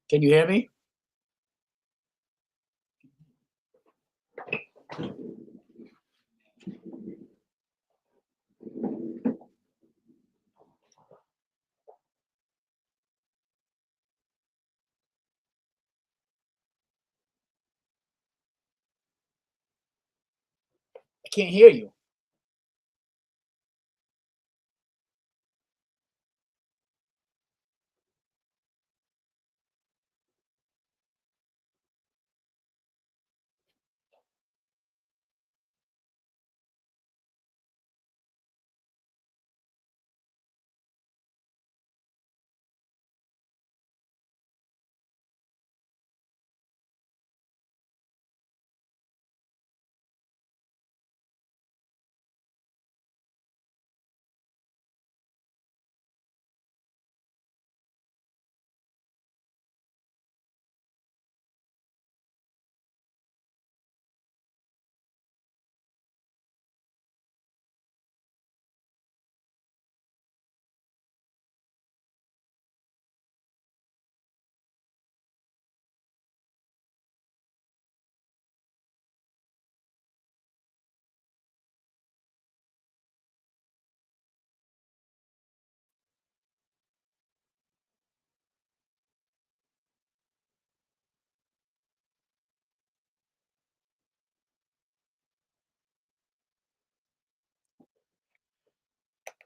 Can you hear me? I can't hear you.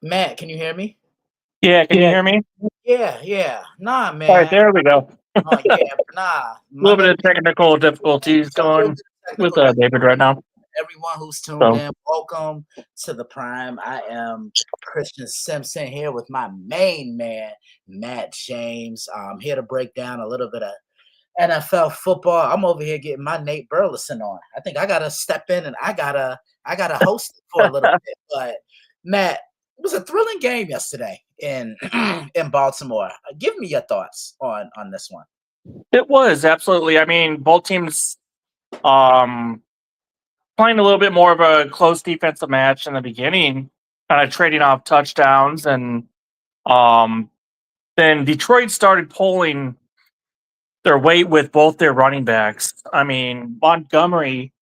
Matt, can you hear me? Yeah, can you hear me? Yeah. Nah, All right, man. there we go. Yeah, nah. A little bit of technical difficulties going with David right now. Everyone who's tuned in, welcome to the Prime. I am Christian Simpson here with my main man, Matt James. I'm here to break down a little bit of NFL football. I'm over here getting my Nate Burleson on. I think I gotta step in and I gotta host it for a little bit. But Matt, it was a thrilling game yesterday in in Baltimore. Give me your thoughts on this one. It was absolutely. I mean, both teams playing a little bit more of a close defensive match in the beginning, kind of trading off touchdowns, and then Detroit started pulling their weight with both their running backs. I mean, Montgomery,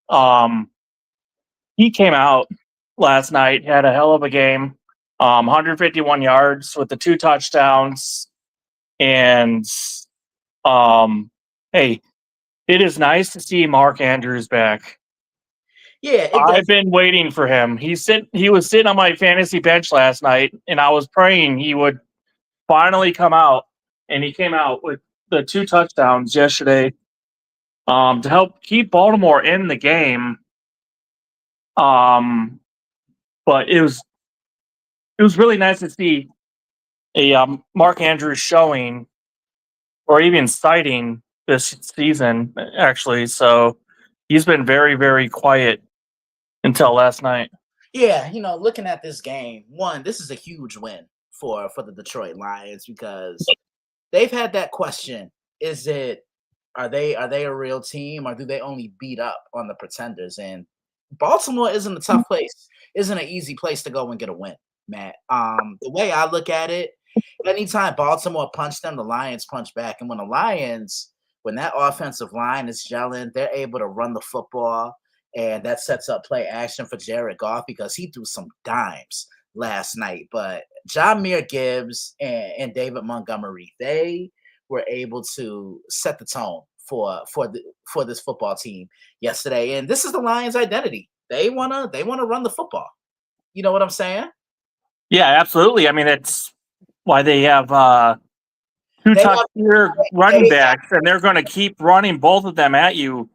he came out last night, had a hell of a game, 151 yards with the 2 touchdowns, and hey, it is nice to see Mark Andrews back. Yeah, I've been waiting for him. He was sitting on my fantasy bench last night, and I was praying he would finally come out, and he came out with the 2 touchdowns yesterday to help keep Baltimore in the game. But it was really nice to see a Mark Andrews showing, or even sighting this season, actually. So He's been very, very quiet until last night. Yeah, looking at this game, this is a huge win for the Detroit Lions because they've had that question. Is it are they a real team, or do they only beat up on the pretenders? And Baltimore isn't a tough place, isn't an easy place to go and get a win, Matt. The way I look at it, anytime Baltimore punch them, the Lions punch back. And when that offensive line is gelling, they're able to run the football, and that sets up play action for Jared Goff because he threw some dimes last night. But Jahmyr Gibbs and David Montgomery, they were able to set the tone for this football team yesterday. And this is the Lions' identity. They wanna run the football. You know what I'm saying? Yeah, absolutely. I mean, it's why they have two They top want tier running backs, and they're going to keep running both of them at you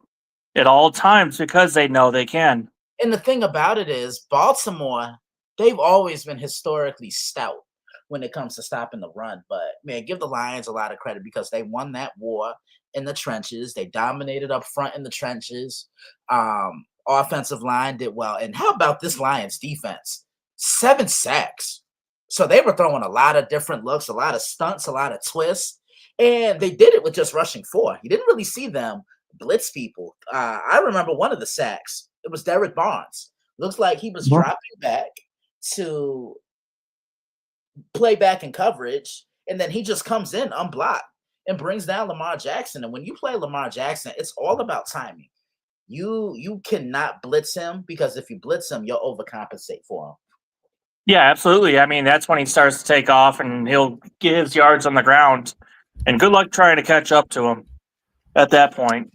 at all times because they know they can. And the thing about it is, Baltimore, they've always been historically stout when it comes to stopping the run. But man, give the Lions a lot of credit because they won that war in the trenches. They dominated up front in the trenches. Offensive line did well. And how about this Lions defense? 7 sacks. So they were throwing a lot of different looks, a lot of stunts, a lot of twists. And they did it with just rushing 4. You didn't really see them blitz people. I remember one of the sacks. It was Derek Barnes. Looks like he was dropping back to play back in coverage, and then he just comes in unblocked and brings down Lamar Jackson. And when you play Lamar Jackson, it's all about timing. You cannot blitz him because if you blitz him, you'll overcompensate for him. Yeah, absolutely. I mean, that's when he starts to take off and he'll get his yards on the ground. And good luck trying to catch up to him at that point.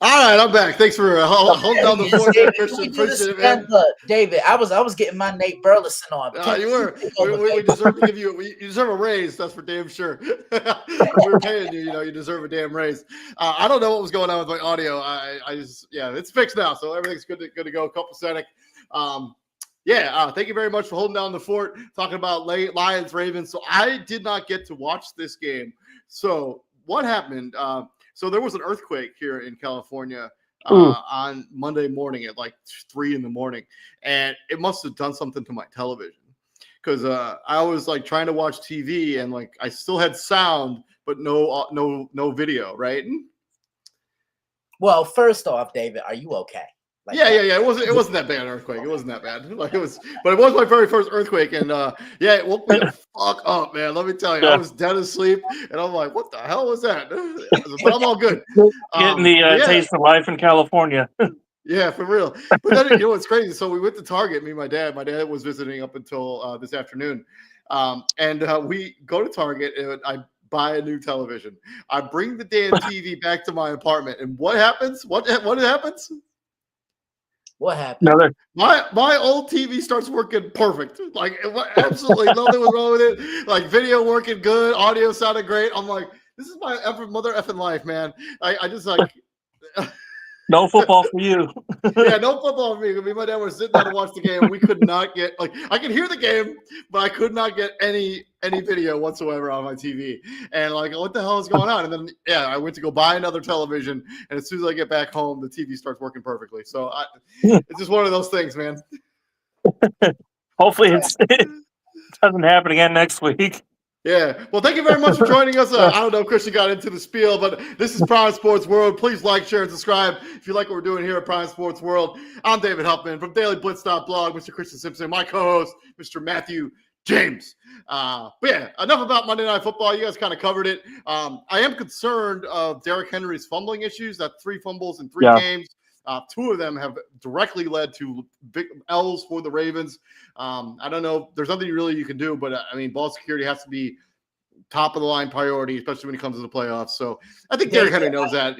All right, I'm back. Thanks for holding down the fort there, Christian. Appreciate it, man. David, I was getting my Nate Burleson on. You were. We deserve to give you. You deserve a raise. That's for damn sure. We're paying you. You deserve a damn raise. I don't know what was going on with my audio. I just it's fixed now, so everything's good to go. Copacetic. Thank you very much for holding down the fort. Talking about Lions Ravens. So I did not get to watch this game. So what happened? So there was an earthquake here in California on Monday morning at like 3 a.m, and it must have done something to my television because I was like trying to watch TV and like I still had sound but no video, right? Well, first off, David, are you okay? Like it wasn't that bad an earthquake. It wasn't that bad. Like it was, but it was my very first earthquake, and it woke me the fuck up, man. Let me tell you, I was dead asleep, and I'm like, what the hell was that? But I'm all good. Getting the taste of life in California. Yeah, for real. But then it's crazy. So we went to Target. Me and my dad. My dad was visiting up until this afternoon, and we go to Target, and I buy a new television. I bring the damn TV back to my apartment, and what happens? What happens? What happened? My old TV starts working perfect. Like absolutely nothing was wrong with it. Like video working good, audio sounded great. I'm like, this is my mother effing life, man. I just like no football for you. Yeah, no football for me. Me and my dad were sitting down to watch the game. We could not get I could hear the game, but I could not get any video whatsoever on my TV. And like, what the hell is going on? And then I went to go buy another television, and as soon as I get back home, the TV starts working perfectly. So it's just one of those things, man. Hopefully it doesn't happen again next week. Yeah. Well, thank you very much for joining us. I don't know if Christian got into the spiel, but this is Prime Sports World. Please like, share, and subscribe if you like what we're doing here at Prime Sports World. I'm David Huffman from DailyBlitz.blog, Mr. Christian Simpson, my co-host, Mr. Matthew James. But enough about Monday Night Football. You guys kind of covered it. I am concerned of Derrick Henry's fumbling issues. That 3 fumbles in 3 games. 2 of them have directly led to big L's for the Ravens. I don't know. There's nothing you can do, but I mean, ball security has to be top of the line priority, especially when it comes to the playoffs. So I think Derrick Henry knows that,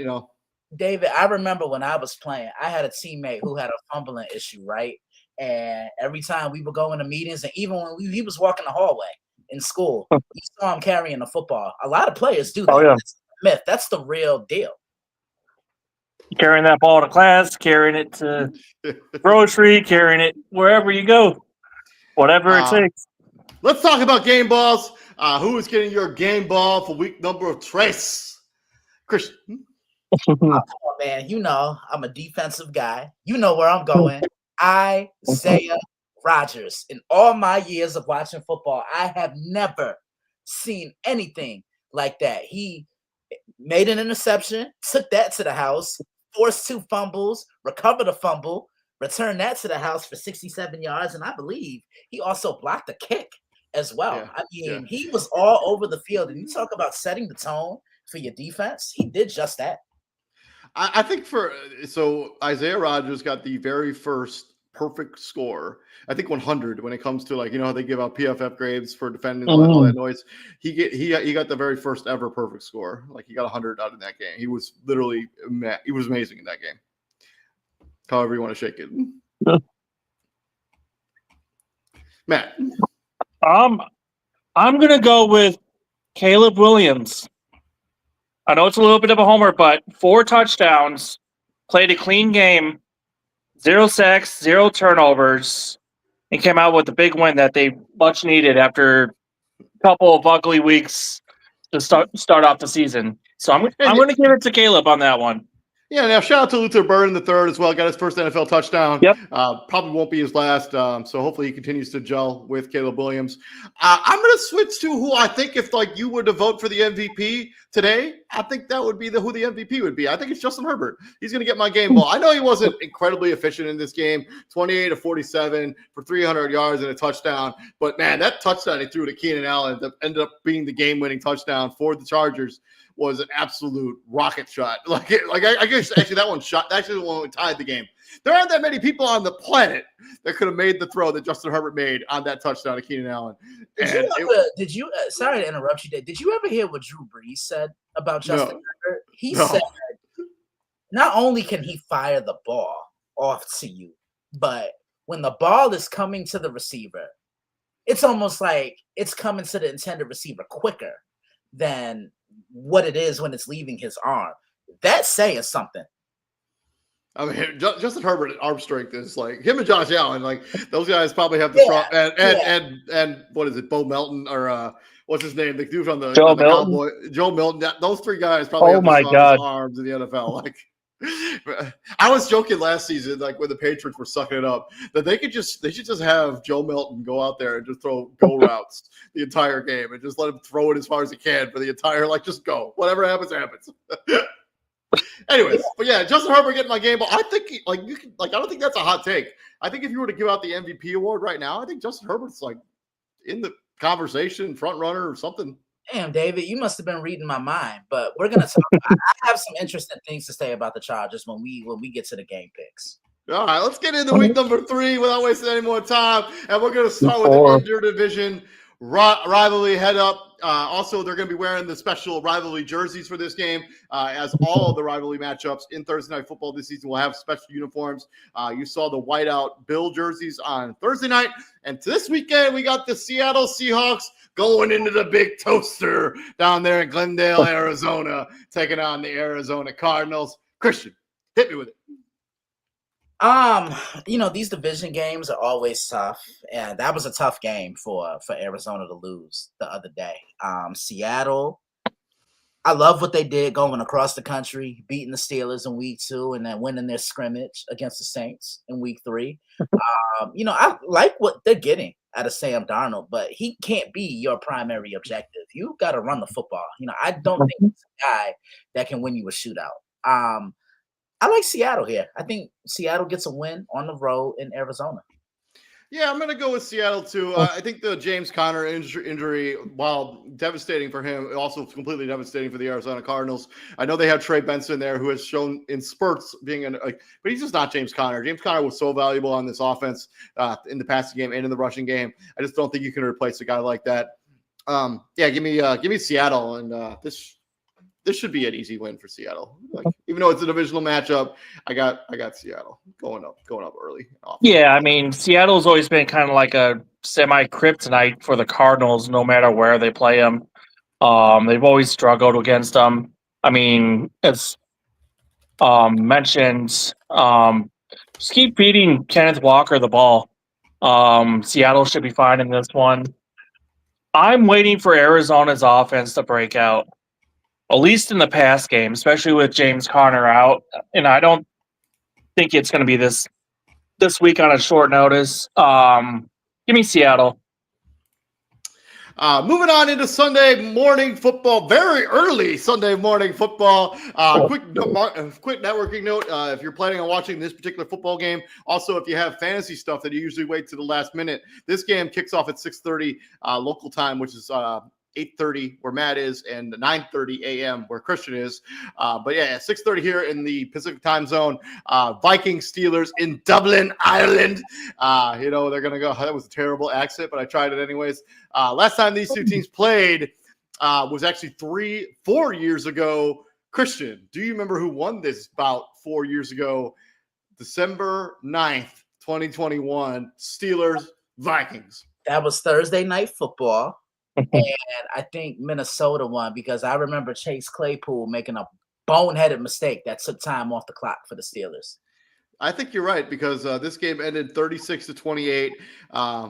David, I remember when I was playing, I had a teammate who had a fumbling issue, right? And every time we would go into meetings, and even when he was walking the hallway in school, you saw him carrying the football. A lot of players do that. Oh, yeah. That's the myth. That's the real deal. Carrying that ball to class, carrying it to grocery, carrying it wherever you go, whatever it takes. Let's talk about game balls. Who is getting your game ball for week number of Trace? Christian. Come on, man, you know I'm a defensive guy. You know where I'm going. Isaiah Rodgers. In all my years of watching football, I have never seen anything like that. He made an interception, took that to the house, forced 2 fumbles, recovered a fumble, returned that to the house for 67 yards, and I believe he also blocked a kick as well. Yeah, I mean, yeah. he was all over the field, and you talk about setting the tone for your defense. He did just that. I think so Isaiah Rodgers got the very first perfect score. I think 100 when it comes to, like, you know how they give out PFF grades for defending all that noise. He got the very first ever perfect score. Like, he got 100 out in that game. He was literally he was amazing in that game. However you want to shake it, Matt. I'm gonna go with Caleb Williams. I know it's a little bit of a homer, but 4 touchdowns, played a clean game, 0 sacks, 0 turnovers, and came out with the big win that they much needed after a couple of ugly weeks to start off the season. So I'm going to give it to Caleb on that one. Yeah, now shout out to Luther Burden the third as well. Got his first NFL touchdown. Yep. Probably won't be his last. So hopefully he continues to gel with Caleb Williams. I'm going to switch to who I think, if like you were to vote for the MVP today, I think that would be who the MVP would be. I think it's Justin Herbert. He's going to get my game ball. I know he wasn't incredibly efficient in this game, 28 to 47 for 300 yards and a touchdown. But man, that touchdown he threw to Keenan Allen that ended up being the game-winning touchdown for the Chargers was an absolute rocket shot. I guess actually that one shot. Actually, the one that tied the game. There aren't that many people on the planet that could have made the throw that Justin Herbert made on that touchdown to Keenan Allen. Did you? Sorry to interrupt you, Dave. Did you ever hear what Drew Brees said about Justin Herbert? He said, not only can he fire the ball off to you, but when the ball is coming to the receiver, it's almost like it's coming to the intended receiver quicker than what it is when it's leaving his arm. That's saying something. I mean, Justin Herbert arm strength is like him and Josh Allen. Like, those guys probably have the strong and what is it, Bo Melton or what's his name? The dude on the Cowboy, Joe Milton. Those 3 guys probably have the strongest arms in the NFL. Like, I was joking last season, like when the Patriots were sucking it up, that they should just have Joe Milton go out there and just throw go routes the entire game and just let him throw it as far as he can for the entire, like, just go. Whatever happens, happens. Anyways, but yeah, Justin Herbert getting my game ball. I think I don't think that's a hot take. I think if you were to give out the MVP award right now, I think Justin Herbert's like in the conversation, front runner or something. Damn, David, you must have been reading my mind. But we're gonna talk. I have some interesting things to say about the Chargers when we get to the game picks. All right, let's get into week number 3 without wasting any more time, and we're gonna start with the inter-division rivalry head up. Also, they're going to be wearing the special rivalry jerseys for this game, as all of the rivalry matchups in Thursday Night Football this season will have special uniforms. You saw the whiteout Bill jerseys on Thursday night, and this weekend we got the Seattle Seahawks going into the big toaster down there in Glendale, Arizona, taking on the Arizona Cardinals. Christian, hit me with it. These division games are always tough, and that was a tough game for Arizona to lose the other day. Seattle, I love what they did going across the country, beating the Steelers in week 2 and then winning their scrimmage against the Saints in week 3. I like what they're getting out of Sam Darnold, but he can't be your primary objective. You got to run the football. I don't think he's a guy that can win you a shootout. I like Seattle here. I think Seattle gets a win on the road in Arizona. Yeah, I'm going to go with Seattle, too. I think the James Conner injury, while devastating for him, also completely devastating for the Arizona Cardinals. I know they have Trey Benson there, who has shown in spurts being but he's just not James Conner. James Conner was so valuable on this offense in the passing game and in the rushing game. I just don't think you can replace a guy like that. Give me Seattle, and this should be an easy win for Seattle. Even though it's a divisional matchup, I got Seattle going up early. Yeah, I mean, Seattle's always been kind of like a semi-kryptonite for the Cardinals, no matter where they play them. They've always struggled against them. I mean, as mentioned, just keep feeding Kenneth Walker the ball. Seattle should be fine in this one. I'm waiting for Arizona's offense to break out. at least in the past game, especially with James Conner out. And I don't think it's going to be this week on a short notice. Give me Seattle. Moving on into Sunday morning football, very early Sunday morning football. Quick networking note: if you're planning on watching this particular football game, also if you have fantasy stuff that you usually wait to the last minute, this game kicks off at 6:30 local time, which is 8:30 where Matt is, and 9:30 a.m. where Christian is. But yeah, 6:30 here in the Pacific time zone. Vikings Steelers in Dublin, Ireland. They're gonna go. That was a terrible accent, but I tried it anyways. Last time these two teams played was actually 4 years ago. Christian, do you remember who won this bout 4 years ago? December 9th, 2021, Steelers, Vikings. That was Thursday Night Football. And I think Minnesota won because I remember Chase Claypool making a boneheaded mistake that took time off the clock for the Steelers. I think you're right because this game ended 36-28.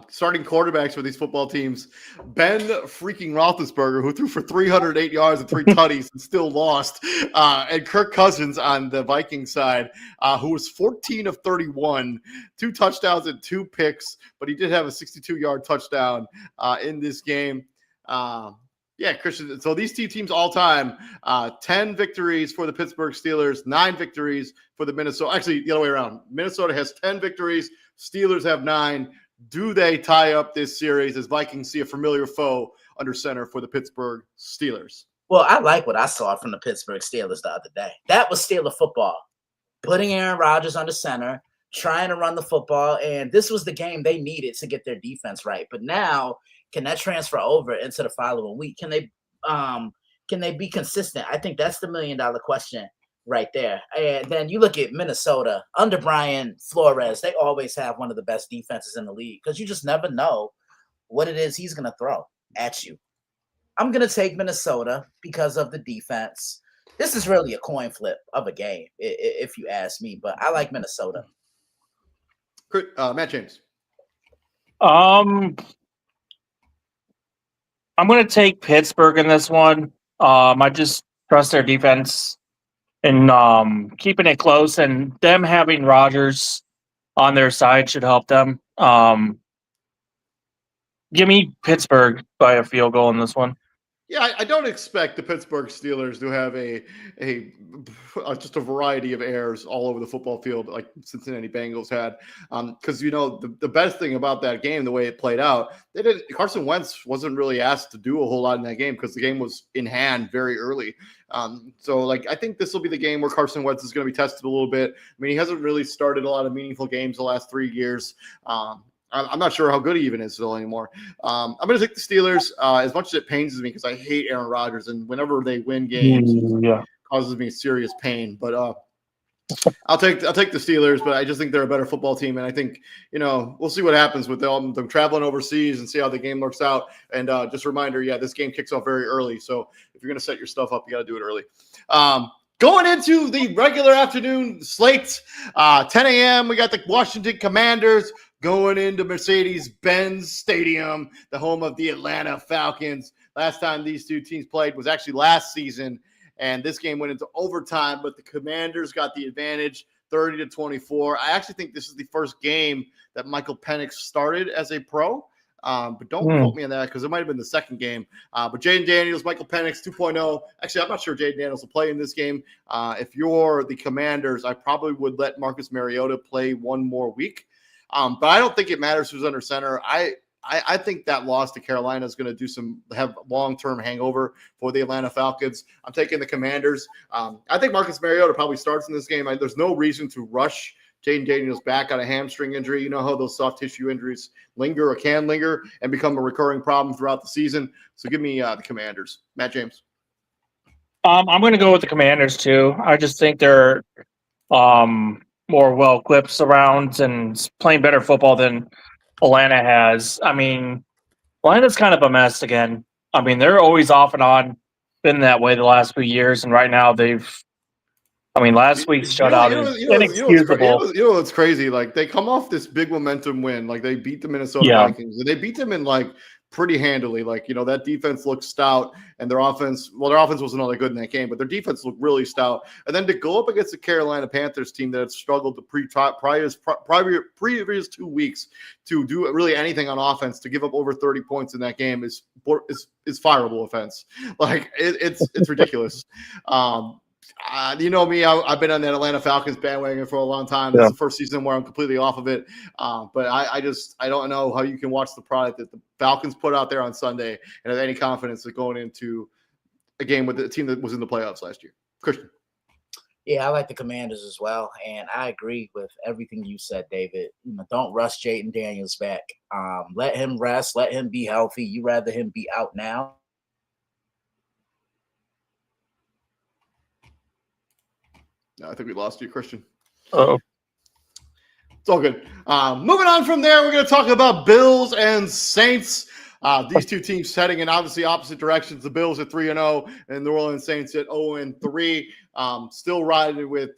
Starting quarterbacks for these football teams, Ben freaking Roethlisberger, who threw for 308 yards and 3 tutties and still lost, and Kirk Cousins on the Vikings side, who was 14 of 31, 2 touchdowns and 2 picks, but he did have a 62-yard touchdown in this game. Yeah, Christian. So these two teams all time, 10 victories for the Pittsburgh Steelers, 9 victories for the Minnesota. Actually, the other way around. Minnesota has 10 victories. Steelers have 9. Do they tie up this series as Vikings see a familiar foe under center for the Pittsburgh Steelers? Well, I like what I saw from the Pittsburgh Steelers the other day. That was Steeler football. Putting Aaron Rodgers under center, trying to run the football, and this was the game they needed to get their defense right. But now, can that transfer over into the following week? Can they be consistent? I think that's the $1 million question right there. And then you look at Minnesota under Brian Flores. They always have one of the best defenses in the league because you just never know what it is he's going to throw at you. I'm going to take Minnesota because of the defense. This is really a coin flip of a game, if you ask me, but I like Minnesota. Matt James. I'm going to take Pittsburgh in this one. I just trust their defense and keeping it close, and them having Rodgers on their side should help them. Give me Pittsburgh by a field goal in this one. Yeah, I don't expect the Pittsburgh Steelers to have just a variety of errors all over the football field like Cincinnati Bengals had. Because, the best thing about that game, the way it played out, Carson Wentz wasn't really asked to do a whole lot in that game because the game was in hand very early. I think this will be the game where Carson Wentz is going to be tested a little bit. I mean, he hasn't really started a lot of meaningful games the last 3 years. I'm not sure how good he even is still anymore. I'm going to take the Steelers as much as it pains me because I hate Aaron Rodgers, and whenever they win games, it causes me serious pain. But I'll take the Steelers, but I just think they're a better football team, and I think we'll see what happens with them traveling overseas and see how the game works out. And just a reminder, this game kicks off very early, so if you're going to set your stuff up, you got to do it early. Going into the regular afternoon slate, 10 a.m., we got the Washington Commanders going into Mercedes-Benz Stadium, the home of the Atlanta Falcons. Last time these two teams played was actually last season, and this game went into overtime, but the Commanders got the advantage, 30-24. I actually think this is the first game that Michael Penix started as a pro, but don't quote me on that because it might have been the second game. But Jaden Daniels, Michael Penix 2.0. Actually, I'm not sure Jaden Daniels will play in this game. If you're the Commanders, I probably would let Marcus Mariota play one more week. But I don't think it matters who's under center. I think that loss to Carolina is going to have long-term hangover for the Atlanta Falcons. I'm taking the Commanders. I think Marcus Mariota probably starts in this game. There's no reason to rush Jaden Daniels back on a hamstring injury. You know how those soft tissue injuries linger or can linger and become a recurring problem throughout the season. So give me the Commanders. Matt James. I'm going to go with the Commanders too. I just think they're more well-equipped surrounds and playing better football than Atlanta has. I mean, Atlanta's kind of a mess again. I mean, they're always off and on, been that way the last few years, and right now last week's shutout is inexcusable. You know what's crazy? Like, they come off this big momentum win. Like, they beat the Minnesota Vikings, and they beat them in, like, pretty handily. Like, that defense looked stout, and their offense wasn't all that good in that game, but their defense looked really stout. And then to go up against the Carolina Panthers team that had struggled the previous 2 weeks to do really anything on offense, to give up over 30 points in that game is fireable offense. Like, it's ridiculous. You know me, I've been on that Atlanta Falcons bandwagon for a long time. This is the first season where I'm completely off of it. But I don't know how you can watch the product that the Falcons put out there on Sunday and have any confidence of going into a game with the team that was in the playoffs last year. Christian. Yeah, I like the Commanders as well, and I agree with everything you said, David. Don't rush Jaden Daniels back. Let him rest. Let him be healthy. You rather him be out now. I think we lost you, Christian. Oh, it's all good. Moving on from there, we're going to talk about Bills and Saints. These two teams heading in obviously opposite directions. The Bills at 3-0, and New Orleans Saints at 0-3. Still riding with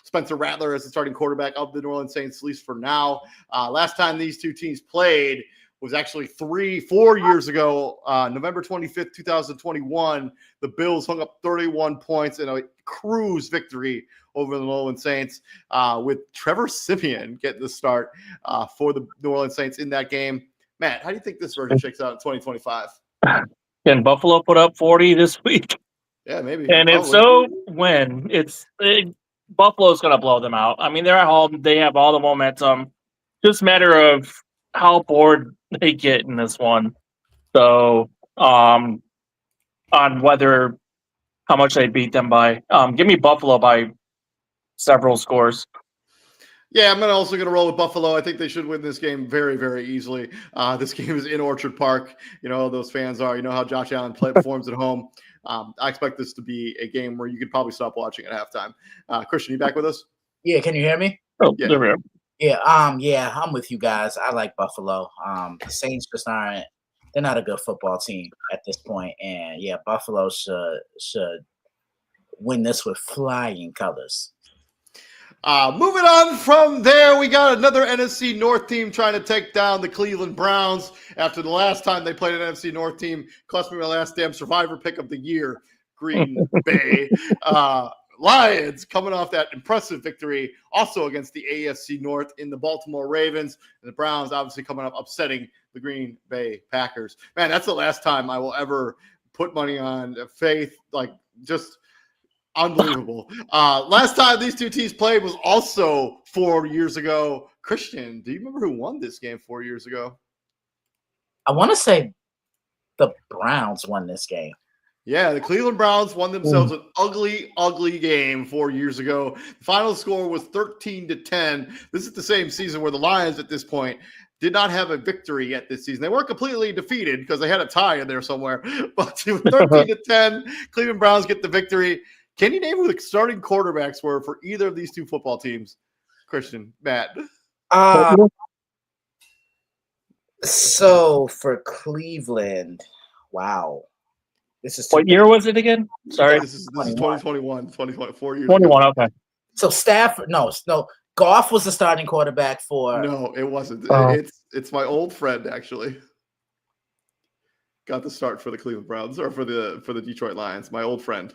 Spencer Rattler as the starting quarterback of the New Orleans Saints, at least for now. Last time these two teams played was actually 4 years ago, November 25th, 2021. The Bills hung up 31 points in a cruise victory over the New Orleans Saints, with Trevor Siemian getting the start for the New Orleans Saints in that game. Matt, how do you think this version shakes out in 2025? Can Buffalo put up 40 this week? Yeah, maybe. And if so, when? Buffalo's going to blow them out. I mean, they're at home. They have all the momentum. Just a matter of how bored they get in this one. So, on whether how much they beat them by. Give me Buffalo by several scores. Yeah, I'm also going to roll with Buffalo. I think they should win this game very, very easily. This game is in Orchard Park. Those fans are. You know how Josh Allen performs at home. I expect this to be a game where you could probably stop watching at halftime. Christian, you back with us? Yeah, can you hear me? Oh, yeah. There we are. Yeah, I'm with you guys. I like Buffalo. The Saints just aren't. They're not a good football team at this point, and yeah, Buffalo should win this with flying colors. Moving on from there, we got another NFC North team trying to take down the Cleveland Browns after the last time they played an NFC North team. Cost me my last damn Survivor pick of the year, Green Bay. Lions coming off that impressive victory also against the AFC North in the Baltimore Ravens. And the Browns obviously coming up upsetting the Green Bay Packers. Man, that's the last time I will ever put money on faith. Like, just unbelievable. Last time these two teams played was also 4 years ago. Christian, do you remember who won this game 4 years ago? I want to say the Browns won this game. Yeah, the Cleveland Browns won themselves an ugly, ugly game 4 years ago. The final score was 13-10. This is the same season where the Lions at this point did not have a victory yet this season. They weren't completely defeated because they had a tie in there somewhere. But 13-10, Cleveland Browns get the victory. Can you name who the starting quarterbacks were for either of these two football teams? Christian, Matt. So for Cleveland, wow. What year was it again? Sorry. This is 2021, 4 years 21, ago. okay. So Stafford, no. Goff was the starting quarterback for. No, it wasn't. It's my old friend, actually. Got the start for the Cleveland Browns, or for the Detroit Lions. My old friend.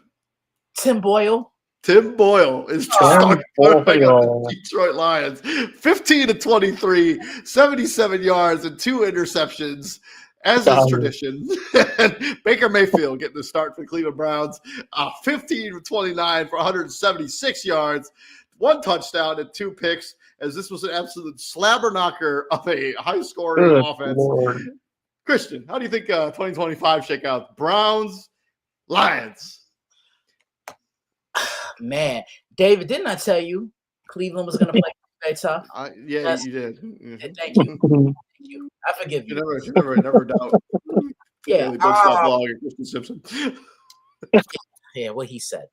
Tim Boyle. Tim Boyle is starting quarterback of the Detroit Lions. 15-23, 77 yards, and 2 interceptions. As is tradition. Baker Mayfield getting the start for the Cleveland Browns. 15-29 for 176 yards, 1 touchdown and 2 picks, as this was an absolute slabber knocker of a high-scoring offense. Lord. Christian, how do you think 2025 shake out? Browns, Lions. Man, David, didn't I tell you Cleveland was going to play tough? Yeah, you did. Thank you. I forgive you. You never doubt. Yeah. Blog and Christian Simpson. Yeah, what he said.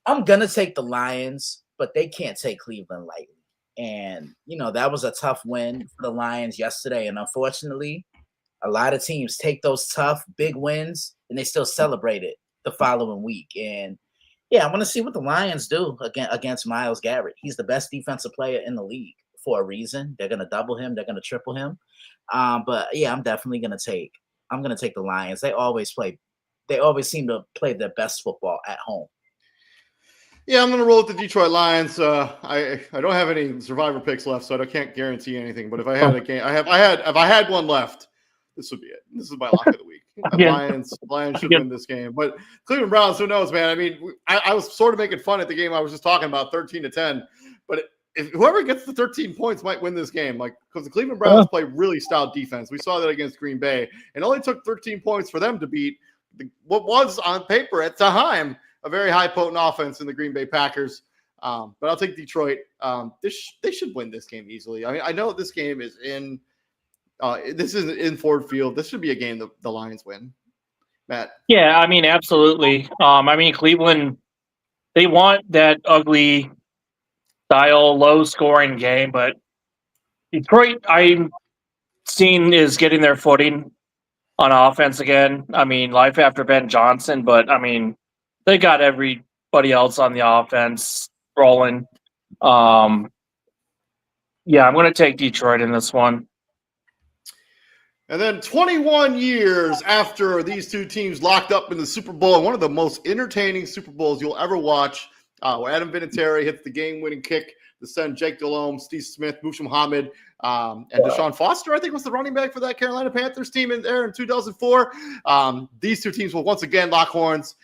I'm going to take the Lions, but they can't take Cleveland lightly. And, that was a tough win for the Lions yesterday. And unfortunately, a lot of teams take those tough, big wins, and they still celebrate it the following week. And, yeah, I want to see what the Lions do against Myles Garrett. He's the best defensive player in the league for a reason. They're gonna double him. They're gonna triple him. But yeah, I'm definitely gonna take. I'm gonna take the Lions. They always play. They always seem to play their best football at home. Yeah, I'm going to roll with the Detroit Lions. I don't have any survivor picks left, so I can't guarantee anything. But if I had a game, if I had one left, this would be it. This is my lock of the week. Lions should win this game. But Cleveland Browns, who knows, man? I mean, I was sort of making fun at the game I was just talking about, 13-10. But if whoever gets the 13 points might win this game, like because the Cleveland Browns play really stout defense. We saw that against Green Bay, and it only took 13 points for them to beat what was on paper at the time a very high potent offense in the Green Bay Packers. But I'll take Detroit. They should win this game easily. I mean, I know this game is in Ford Field. This should be a game that the Lions win. Matt. Yeah, I mean, absolutely. I mean, Cleveland, they want that ugly style, low scoring game, but Detroit, I'm seeing is getting their footing on offense again. I mean, life after Ben Johnson, but I mean, they got everybody else on the offense rolling. Yeah, I'm going to take Detroit in this one. And then 21 years after these two teams locked up in the Super Bowl, and one of the most entertaining Super Bowls you'll ever watch, where Adam Vinatieri hits the game-winning kick to send Jake Delhomme, Steve Smith, Mush Muhammad, and Deshaun Foster, I think, was the running back for that Carolina Panthers team in 2004. These two teams will once again lock horns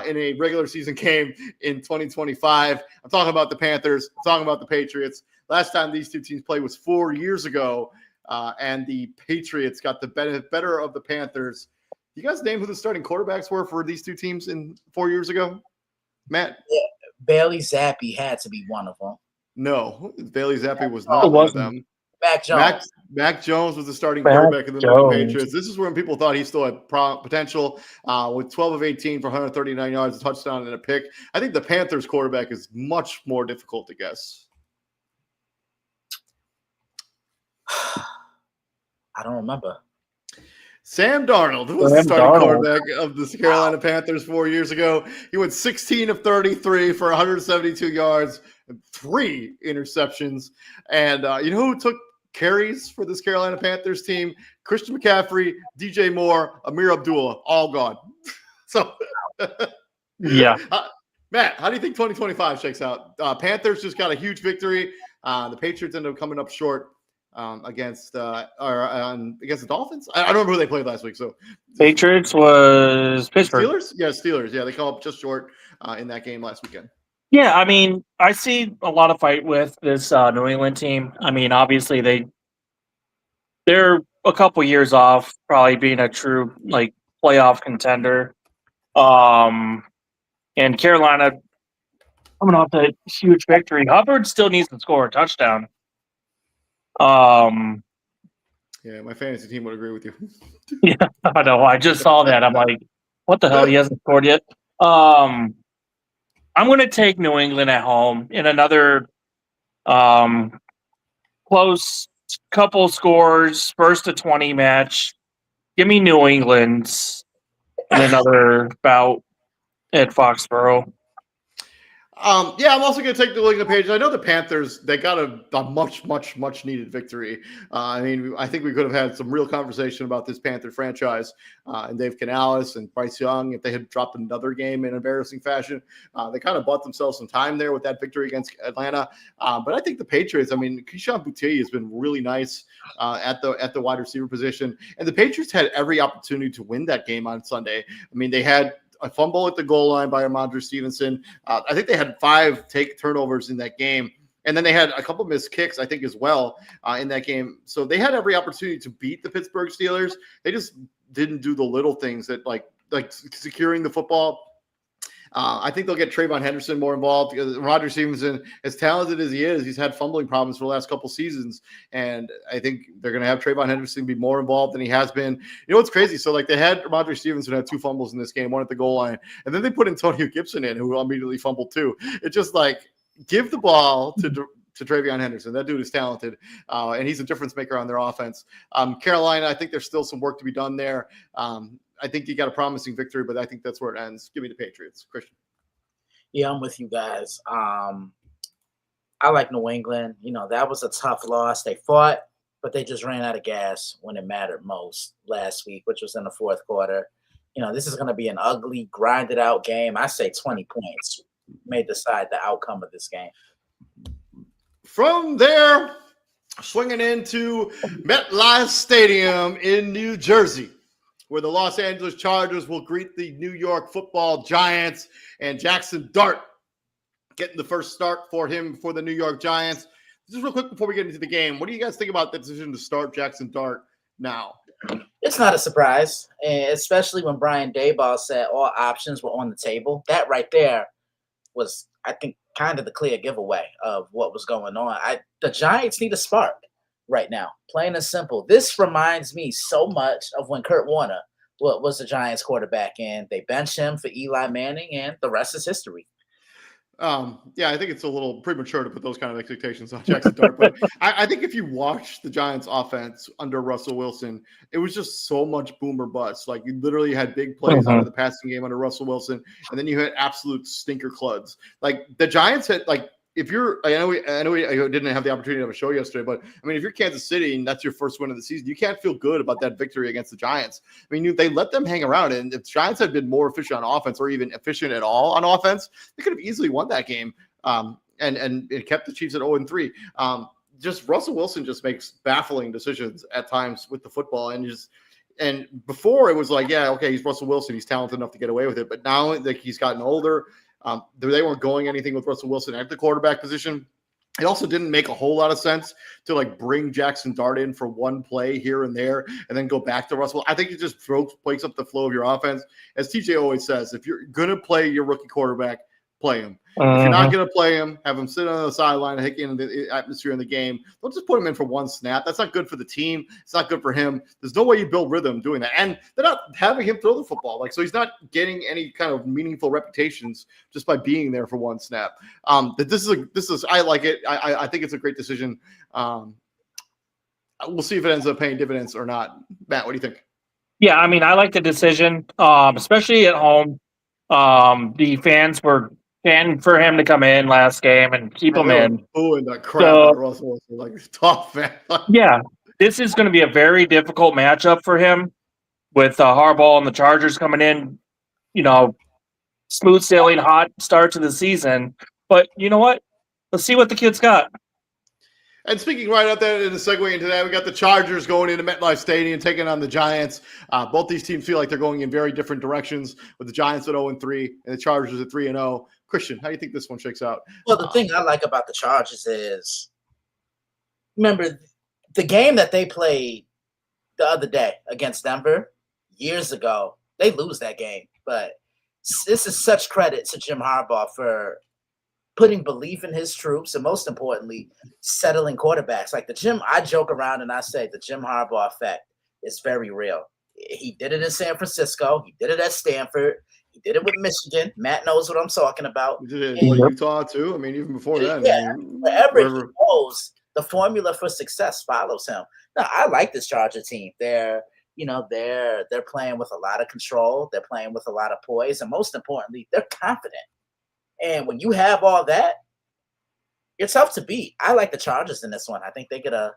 in a regular season game in 2025. I'm talking about the Panthers. I'm talking about the Patriots. Last time these two teams played was 4 years ago, and the Patriots got the better of the Panthers. You guys name who the starting quarterbacks were for these two teams in 4 years ago? Matt? Yeah, Bailey Zappi had to be one of them. No, Bailey Zappi was not one of them. Mac Jones. Mac Jones was the starting quarterback of the New England Patriots. This is when people thought he still had potential with 12 of 18 for 139 yards, a touchdown, and a pick. I think the Panthers quarterback is much more difficult to guess. I don't remember. Sam Darnold was the starting quarterback of the Carolina Panthers 4 years ago. He went 16 of 33 for 172 yards and 3 interceptions. And you know who took carries for this Carolina Panthers team? Christian McCaffrey, DJ Moore, Amir Abdullah, all gone. So, yeah. Matt, how do you think 2025 shakes out? Panthers just got a huge victory. The Patriots ended up coming up short against the Dolphins. I don't remember who they played last week. So Patriots was Pittsburgh. Steelers? Yeah, Steelers. Yeah, they come up just short in that game last weekend. Yeah, I mean, I see a lot of fight with this New England team. I mean, obviously they're a couple years off probably being a true like playoff contender. And Carolina coming off that huge victory. Hubbard still needs to score a touchdown. Yeah, my fantasy team would agree with you. Yeah, I know. I just saw that. I'm like, what the hell? He hasn't scored yet. I'm going to take New England at home in another close couple scores, first to 20 match. Give me New England in another bout at Foxborough. Yeah, I'm also going to take the New England Patriots. I know the Panthers, they got a much, much, much needed victory. I mean, I think we could have had some real conversation about this Panther franchise and Dave Canales and Bryce Young if they had dropped another game in embarrassing fashion. They kind of bought themselves some time there with that victory against Atlanta. But I think the Patriots, I mean, Keyshawn Boutte has been really nice at the wide receiver position. And the Patriots had every opportunity to win that game on Sunday. I mean, they had a fumble at the goal line by Ramondre Stevenson. I think they had 5 turnovers in that game. And then they had a couple missed kicks, I think, as well in that game. So they had every opportunity to beat the Pittsburgh Steelers. They just didn't do the little things that like securing the football. I think they'll get Trayvon Henderson more involved because Roger Stevenson, as talented as he is, he's had fumbling problems for the last couple seasons. And I think they're going to have Trayvon Henderson be more involved than he has been. You know what's crazy? So, like, they had Roger Stevenson had 2 fumbles in this game, one at the goal line. And then they put Antonio Gibson in, who immediately fumbled too. It's just like, give the ball to Trayvon Henderson. That dude is talented, and he's a difference maker on their offense. Carolina, I think there's still some work to be done there. I think you got a promising victory, but I think that's where it ends. Give me the Patriots. Christian. Yeah, I'm with you guys. I like New England. That was a tough loss. They fought, but they just ran out of gas when it mattered most last week, which was in the fourth quarter. This is going to be an ugly, grinded out game. I say 20 points may decide the outcome of this game. From there, swinging into MetLife Stadium in New Jersey, where the Los Angeles Chargers will greet the New York Football Giants, and Jackson Dart getting the first start for him for the New York Giants. Just real quick before we get into the game, what do you guys think about the decision to start Jackson Dart now? It's not a surprise, especially when Brian Daboll said all options were on the table. That right there was, I think, kind of the clear giveaway of what was going on. The Giants need a spark right now, plain and simple. This reminds me so much of when Kurt Warner was the Giants quarterback, and they benched him for Eli Manning, and the rest is history. I think it's a little premature to put those kind of expectations on Jackson Dart, but I think if you watch the Giants offense under Russell Wilson, it was just so much boom or bust. Like, you literally had big plays out of the passing game under Russell Wilson, and then you had absolute stinker cluds. Like, the Giants had, like, if you're, I know we didn't have the opportunity to have a show yesterday, but I mean, if you're Kansas City and that's your first win of the season, you can't feel good about that victory against the Giants. I mean, they let them hang around, and if the Giants had been more efficient on offense, or even efficient at all on offense, they could have easily won that game. And it kept the Chiefs at 0-3. Just Russell Wilson just makes baffling decisions at times with the football, and before it was like, yeah, okay, he's Russell Wilson, he's talented enough to get away with it, but now like he's gotten older. They weren't going anything with Russell Wilson at the quarterback position. It also didn't make a whole lot of sense to like bring Jackson Dart in for one play here and there and then go back to Russell. I think it just breaks up the flow of your offense. As TJ always says, if you're going to play your rookie quarterback, play him. If you're not going to play him, have him sit on the sideline and hick in the atmosphere in the game. Don't just put him in for one snap. That's not good for the team. It's not good for him. There's no way you build rhythm doing that. And they're not having him throw the football. Like, so he's not getting any kind of meaningful reputations just by being there for one snap. I like it. I think it's a great decision. We'll see if it ends up paying dividends or not. Matt, what do you think? Yeah, I mean, I like the decision, especially at home. The fans were fanning for him to come in last game and keep him in. Booing the crap out of Russell Wilson, like tough, man. Yeah, this is going to be a very difficult matchup for him with Harbaugh and the Chargers coming in, smooth sailing, hot start to the season. But you know what? Let's see what the kid's got. And speaking right up there in the segue into that, we got the Chargers going into MetLife Stadium, taking on the Giants. Both these teams feel like they're going in very different directions, with the Giants at 0-3 and the Chargers at 3-0. Christian, how do you think this one shakes out? Well, the thing I like about the Chargers is, remember, the game that they played the other day against Denver years ago, they lose that game. But this is such credit to Jim Harbaugh for putting belief in his troops, and most importantly, settling quarterbacks. Like I joke around and I say the Jim Harbaugh effect is very real. He did it in San Francisco. He did it at Stanford. He did it with Michigan. Matt knows what I'm talking about. He did it in Utah too. I mean, even before that. Yeah, wherever he goes, the formula for success follows him. Now, I like this Charger team. They're playing with a lot of control. They're playing with a lot of poise, and most importantly, they're confident. And when you have all that, you're tough to beat. I like the Chargers in this one. I think they get a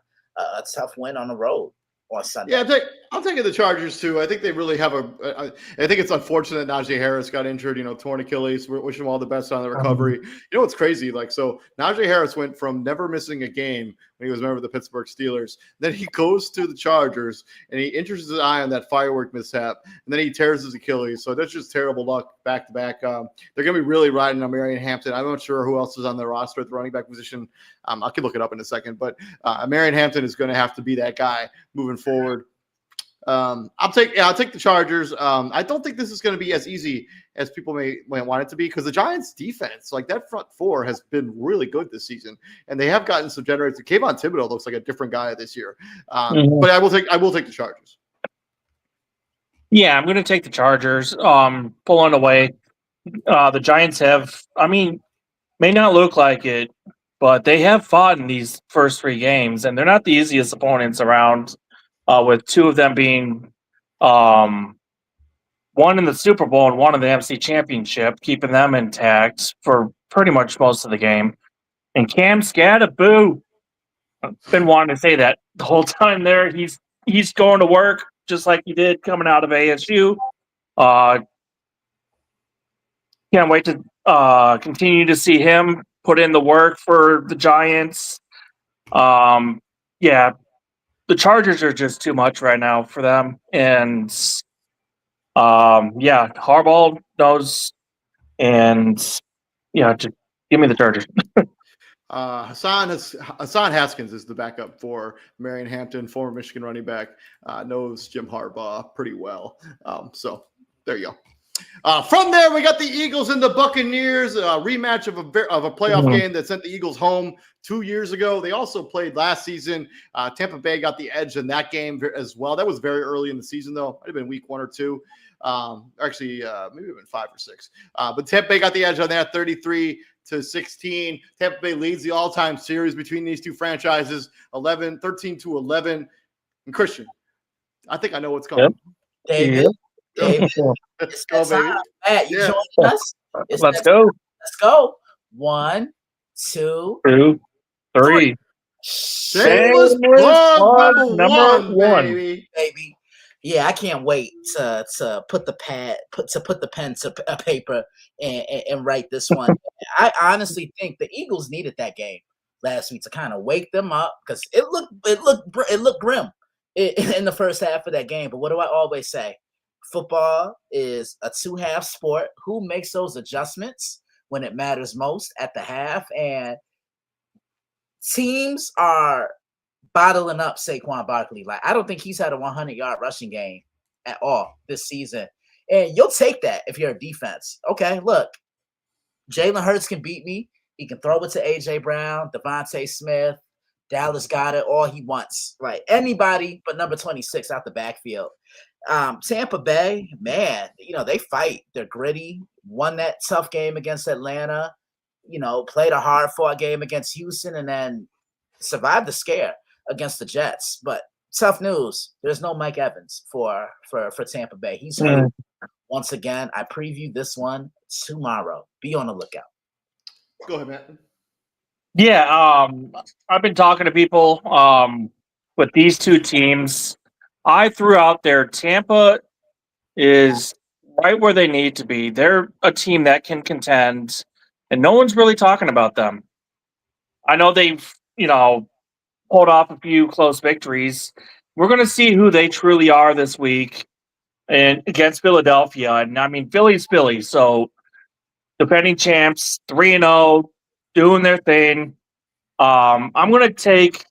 tough win on the road on Sunday. Yeah, I'm taking the Chargers too. I think they really have I think it's unfortunate Najee Harris got injured, torn Achilles. We're wishing him all the best on the recovery. You know what's crazy? So Najee Harris went from never missing a game when he was a member of the Pittsburgh Steelers. Then he goes to the Chargers and he injures his eye on that firework mishap, and then he tears his Achilles. So that's just terrible luck back to back. They're going to be really riding on Marion Hampton. I'm not sure who else is on their roster at the running back position. I can look it up in a second, but Marion Hampton is going to have to be that guy moving forward. I'll take the Chargers. I don't think this is going to be as easy as people may want it to be, because the Giants defense, like that front four, has been really good this season, and they have gotten some generators. Kayvon Thibodeau looks like a different guy this year. But I will take the Chargers. Yeah, I'm going to take the Chargers. Pulling away. The Giants may not look like it, but they have fought in these first three games, and they're not the easiest opponents around. With two of them being one in the Super Bowl and one in the NFC Championship, keeping them intact for pretty much most of the game. And Cam Scattaboo. I've been wanting to say that the whole time there. He's going to work just like he did coming out of ASU. Can't wait to continue to see him put in the work for the Giants. Yeah, the Chargers are just too much right now for them, and yeah, Harbaugh knows, and yeah, just give me the Chargers. Hassan Haskins is the backup for Marion Hampton, former Michigan running back, knows Jim Harbaugh pretty well. So there you go. From there, we got the Eagles and the Buccaneers, a rematch of a playoff game that sent the Eagles home 2 years ago. They also played last season. Tampa Bay got the edge in that game as well. That was very early in the season, though. Might have been week 1 or 2. Maybe it would have been 5 or 6. But Tampa Bay got the edge on that, 33-16. Tampa Bay leads the all-time series between these two franchises, 13-11. And Christian, I think I know what's coming. David, Let's go, baby. Matt, you joined us? Let's go. Let's go. 1, 2, 3. Shameless plug number one, baby. Yeah, I can't wait to put the pen to paper and write this one. I honestly think the Eagles needed that game last week to kind of wake them up because it looked grim in the first half of that game. But what do I always say? Football is a 2-half sport. Who makes those adjustments when it matters most at the half? And teams are bottling up Saquon Barkley. Like, I don't think he's had a 100-yard rushing game at all this season. And you'll take that if you're a defense. Okay, look, Jalen Hurts can beat me. He can throw it to A.J. Brown, Devontae Smith. Dallas got it all he wants. Right, anybody but number 26 out the backfield. Tampa Bay, man, they fight. They're gritty. Won that tough game against Atlanta. Played a hard-fought game against Houston and then survived the scare against the Jets. But tough news. There's no Mike Evans for Tampa Bay. He's hurt. Once again, I preview this one tomorrow. Be on the lookout. Go ahead, Matt. Yeah, I've been talking to people with these two teams. I threw out there Tampa is right where they need to be. They're a team that can contend, and no one's really talking about them. I know they've, pulled off a few close victories. We're going to see who they truly are this week and against Philadelphia. And I mean, Philly's Philly, so defending champs, 3-0, doing their thing. I'm going to take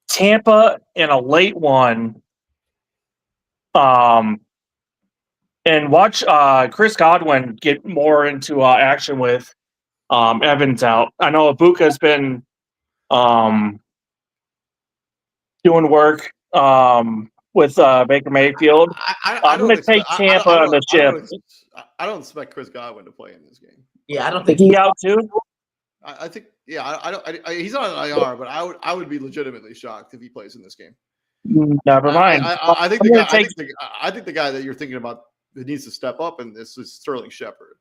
Tampa in a late one. And watch Chris Godwin get more into action with Evans out. I know Ibuka's been doing work with Baker Mayfield. I'm going to take Tampa on the ship. I don't expect Chris Godwin to play in this game. Yeah, I don't think he's out too. I think, he's not on IR, but I would be legitimately shocked if he plays in this game. Never mind. I think the guy that you're thinking about that needs to step up in this is Sterling Shepard,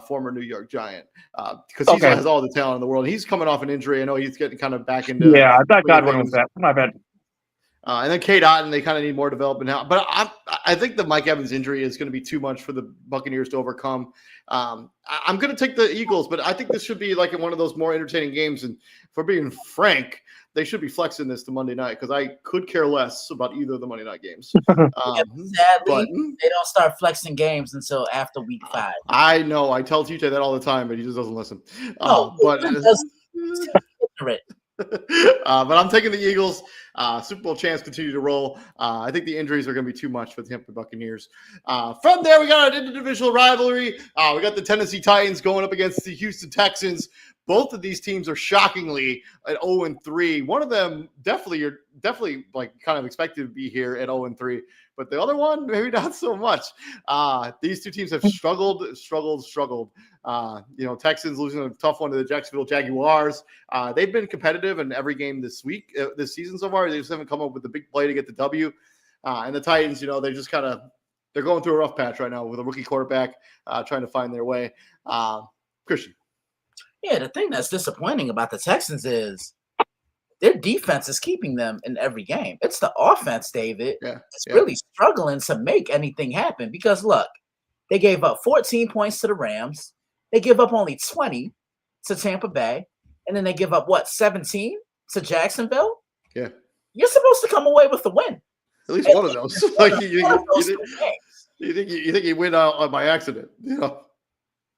former New York Giant, because he has all the talent in the world. He's coming off an injury. I know he's getting kind of back into. Yeah, I thought Godwin was that. My bad. And then Kate Otten, they kind of need more development now. But I think the Mike Evans injury is going to be too much for the Buccaneers to overcome. I'm going to take the Eagles, but I think this should be like one of those more entertaining games. And for being frank, they should be flexing this to Monday night because I could care less about either of the Monday night games. Sadly, they don't start flexing games until after week 5. I know. I tell TJ that all the time, but he just doesn't listen. But I'm taking the Eagles. Super Bowl chance continue to roll. I think the injuries are going to be too much for the Tampa Buccaneers. From there, we got an interdivisional rivalry. We got the Tennessee Titans going up against the Houston Texans. Both of these teams are shockingly at 0-3. One of them you're definitely like kind of expected to be here at 0-3, but the other one maybe not so much. These two teams have struggled. Texans losing a tough one to the Jacksonville Jaguars. They've been competitive in every game this season so far. They just haven't come up with the big play to get the W. And the Titans, they're just they're going through a rough patch right now with a rookie quarterback trying to find their way. Christian. Yeah, the thing that's disappointing about the Texans is their defense is keeping them in every game. It's the offense, David. Yeah, It's yeah, really struggling to make anything happen because look, they gave up 14 points to the Rams. They give up only 20 to Tampa Bay. And then they give up what, 17 to Jacksonville? yeah. You're supposed to come away with the win. At least At one of least those. Like one of those 2 games. you think you win out by accident? You know.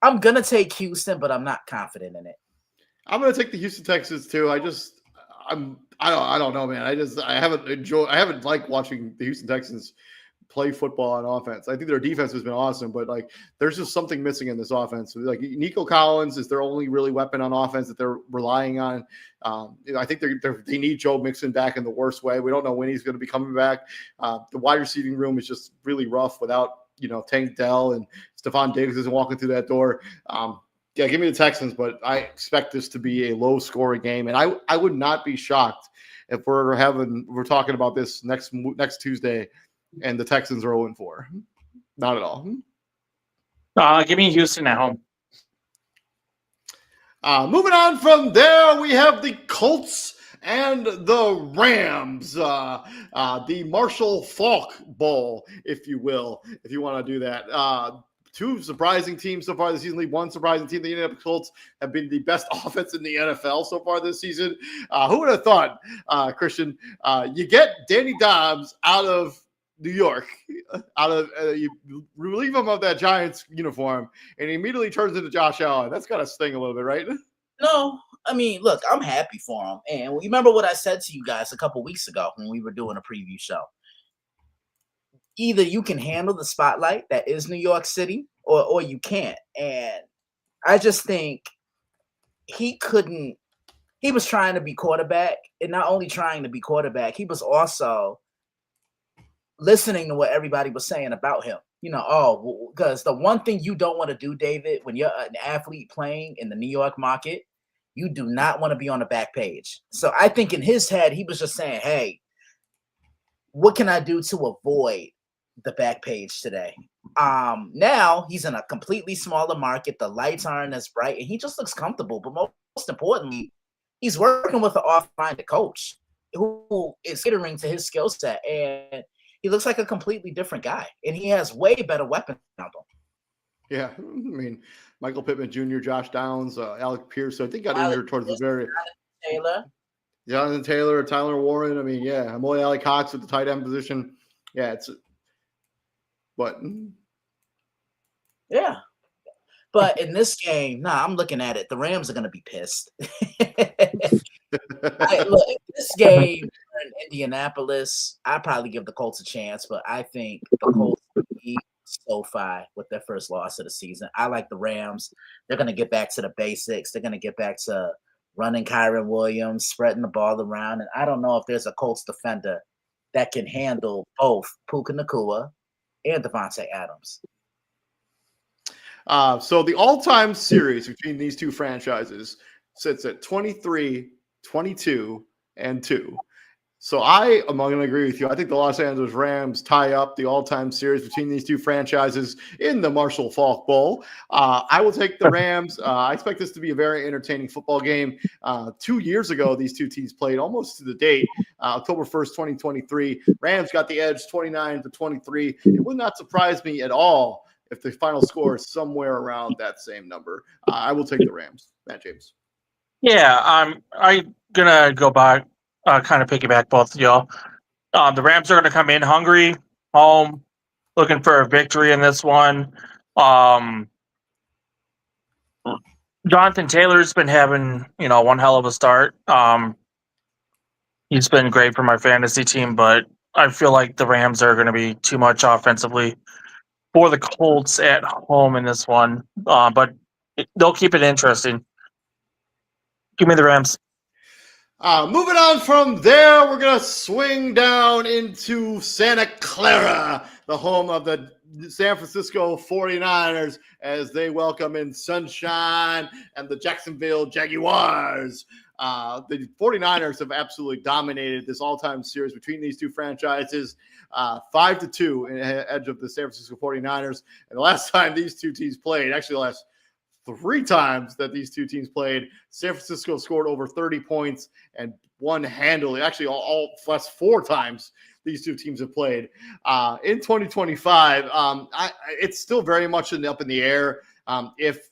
I'm gonna take Houston, but I'm not confident in it. I'm gonna take the Houston Texans too. I don't know, man. I haven't liked watching the Houston Texans play football on offense. I think their defense has been awesome, but like there's just something missing in this offense. Like Nico Collins is their only really weapon on offense that they're relying on. I think they need Joe Mixon back in the worst way. We don't know when he's going to be coming back. The wide receiving room is just really rough without Tank Dell, and Stephon Diggs isn't walking through that door. Yeah, give me the Texans, but I expect this to be a low-scoring game, and I would not be shocked if we're talking about this next Tuesday, and the Texans are 0-4. Not at all. Give me Houston at home. Moving on from there, we have the Colts and the Rams, the Marshall Faulk Bowl, if you will, if you want to do that. Two surprising teams so far this season. One surprising team, the Indianapolis Colts, have been the best offense in the NFL so far this season. Who would have thought, Christian, you get Danny Dobbs out of New York, you relieve him of that Giants uniform, and he immediately turns into Josh Allen. That's got to sting a little bit, right? No, I mean, look, I'm happy for him. And remember what I said to you guys a couple weeks ago when we were doing a preview show. Either you can handle the spotlight that is New York City, or you can't. And I just think he couldn't. He was trying to be quarterback, and not only trying to be quarterback, he was also listening to what everybody was saying about him. Because the one thing you don't want to do, David, when you're an athlete playing in the New York market, you do not want to be on the back page. So I think in his head, he was just saying, hey, what can I do to avoid the back page today? Now he's in a completely smaller market. The lights aren't as bright, and he just looks comfortable. But most importantly, he's working with an off-minded coach who is catering to his skill set, and he looks like a completely different guy, and he has way better weapons on him. Yeah, I mean, Michael Pittman Jr., Josh Downs, Alec Pierce, I think got injured towards the very Jonathan Taylor, Tyler Warren. I mean, yeah, Amoy Ali Cox at the tight end position. Yeah, But in this game, I'm looking at it. The Rams are going to be pissed. Look, this game in Indianapolis, I probably give the Colts a chance, but I think the Colts will be SoFi with their first loss of the season. I like the Rams. They're going to get back to the basics. They're going to get back to running Kyron Williams, spreading the ball around. And I don't know if there's a Colts defender that can handle both Puka Nacua and Devontae Adams. So the all-time series between these two franchises sits at 23, 22, and 2. So I am going to agree with you. I think the Los Angeles Rams tie up the all-time series between these two franchises in the Marshall Faulk Bowl. I will take the Rams. I expect this to be a very entertaining football game. 2 years ago, these two teams played almost to the date, October 1st, 2023. Rams got the edge 29-23. It would not surprise me at all if the final score is somewhere around that same number. I will take the Rams. Matt James. Yeah, I'm gonna go back, kind of piggyback both of y'all. The Rams are gonna come in hungry, home, looking for a victory in this one. Jonathan Taylor's been having, one hell of a start. He's been great for my fantasy team, but I feel like the Rams are going to be too much offensively for the Colts at home in this one. But they'll keep it interesting. Give me the Rams. Moving on from there, we're going to swing down into Santa Clara, the home of the San Francisco 49ers, as they welcome in sunshine and the Jacksonville Jaguars. The 49ers have absolutely dominated this all-time series between these two franchises, 5-2 in edge of the San Francisco 49ers. And the last time these two teams played, actually the last 3 times that these two teams played, San Francisco scored over 30 points and won handily. Actually, all plus 4 times these two teams have played. In 2025, it's still very much up in the air if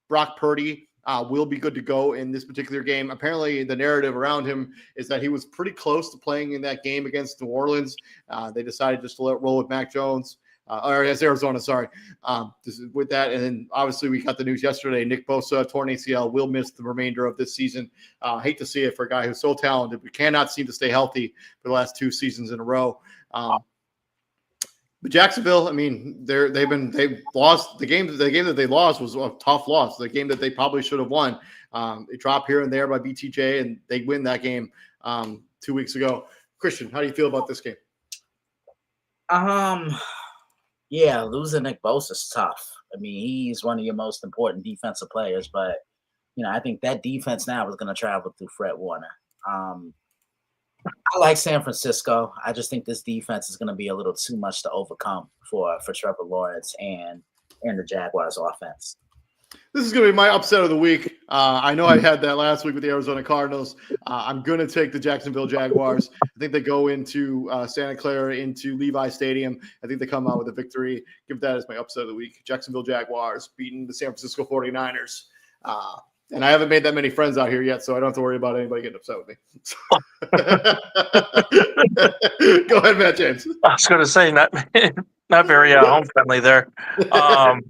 Brock Purdy will be good to go in this particular game. Apparently, the narrative around him is that he was pretty close to playing in that game against New Orleans. They decided just to let it roll with Mac Jones. Or as Arizona, sorry. With that, and then obviously we got the news yesterday. Nick Bosa, torn ACL, will miss the remainder of this season. Hate to see it for a guy who's so talented, but cannot seem to stay healthy for the last 2 seasons in a row. But Jacksonville, I mean, they've lost the game. The game that they lost was a tough loss. The game that they probably should have won. They dropped here and there by BTJ, and they win that game 2 weeks ago. Christian, how do you feel about this game? Yeah, losing Nick Bosa is tough. I mean, he's one of your most important defensive players, but I think that defense now is going to travel through Fred Warner. I like San Francisco. I just think this defense is going to be a little too much to overcome for Trevor Lawrence and the Jaguars offense. This is going to be my upset of the week. I know I had that last week with the Arizona Cardinals. I'm going to take the Jacksonville Jaguars. I think they go into Santa Clara, into Levi Stadium. I think they come out with a victory. Give that as my upset of the week. Jacksonville Jaguars beating the San Francisco 49ers. And I haven't made that many friends out here yet, so I don't have to worry about anybody getting upset with me. Go ahead, Matt James. I was going to say, not very home friendly there.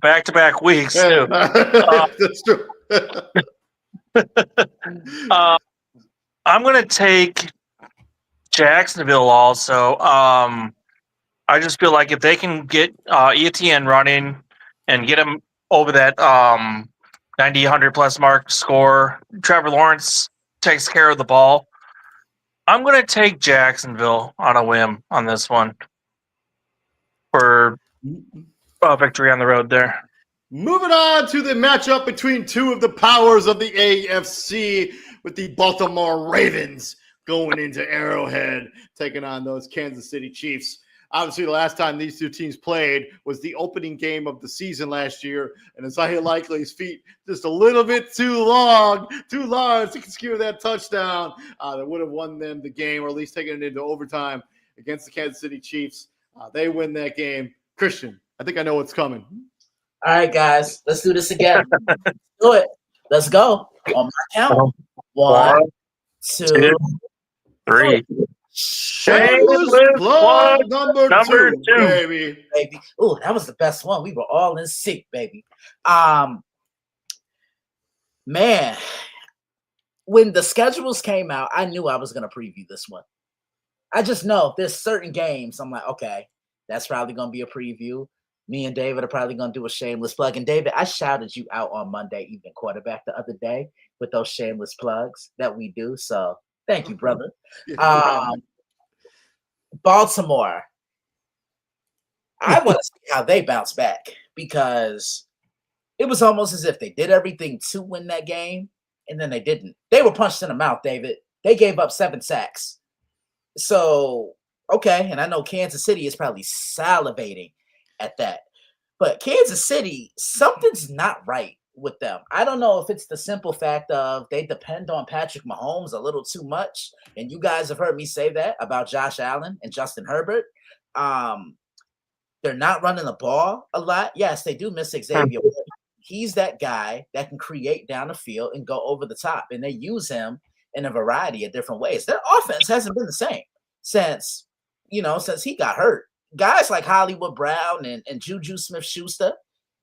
Back-to-back weeks, too. That's true. I'm going to take Jacksonville also. I just feel like if they can get ETN running and get him over that 90, 100-plus mark score, Trevor Lawrence takes care of the ball. I'm going to take Jacksonville on a whim on this one for a victory on the road there. Moving on to the matchup between two of the powers of the AFC, with the Baltimore Ravens going into Arrowhead, taking on those Kansas City Chiefs. Obviously, the last time these two teams played was the opening game of the season last year, and Isaiah Likely's feet just a little bit too large to secure that touchdown that would have won them the game, or at least taken it into overtime against the Kansas City Chiefs. They win that game. Christian, I think I know what's coming. All right, guys, let's do this again. Let's do it. Let's go. On my count. 1, 2, 3. Shameless plug number two, baby. Oh, that was the best one. We were all in sync, baby. Man, when the schedules came out, I knew I was going to preview this one. I just know there's certain games. I'm like, okay, that's probably going to be a preview. Me and David are probably going to do a shameless plug. And David, I shouted you out on Monday Evening Quarterback the other day with those shameless plugs that we do. So thank you, brother. Baltimore. I want to see how they bounce back, because it was almost as if they did everything to win that game, and then they didn't. They were punched in the mouth, David. They gave up 7 sacks. So, okay, and I know Kansas City is probably salivating at that. But Kansas City, something's not right with them. I don't know if it's the simple fact of they depend on Patrick Mahomes a little too much. And you guys have heard me say that about Josh Allen and Justin Herbert. They're not running the ball a lot. Yes, they do miss Xavier. He's that guy that can create down the field and go over the top. And they use him in a variety of different ways. Their offense hasn't been the same since he got hurt. Guys like Hollywood Brown and Juju Smith-Schuster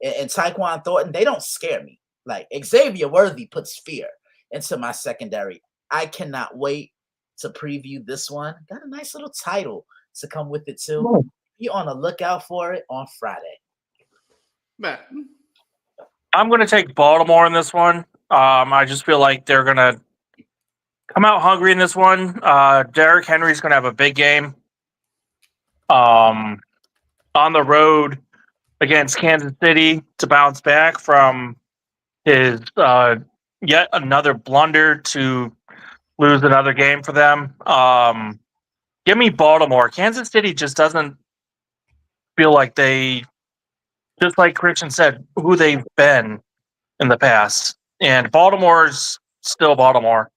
and Tyquan Thornton, they don't scare me. Like Xavier Worthy puts fear into my secondary. I cannot wait to preview this one. Got a nice little title to come with it too. Be on the lookout for it on Friday. Matt, I'm going to take Baltimore in this one. I just feel like they're going to come out hungry in this one. Derrick Henry's going to have a big game. On the road against Kansas City to bounce back from his yet another blunder to lose another game for them. Give me Baltimore. Kansas City just doesn't feel like they, just like Christian said, who they've been in the past. And Baltimore's still Baltimore.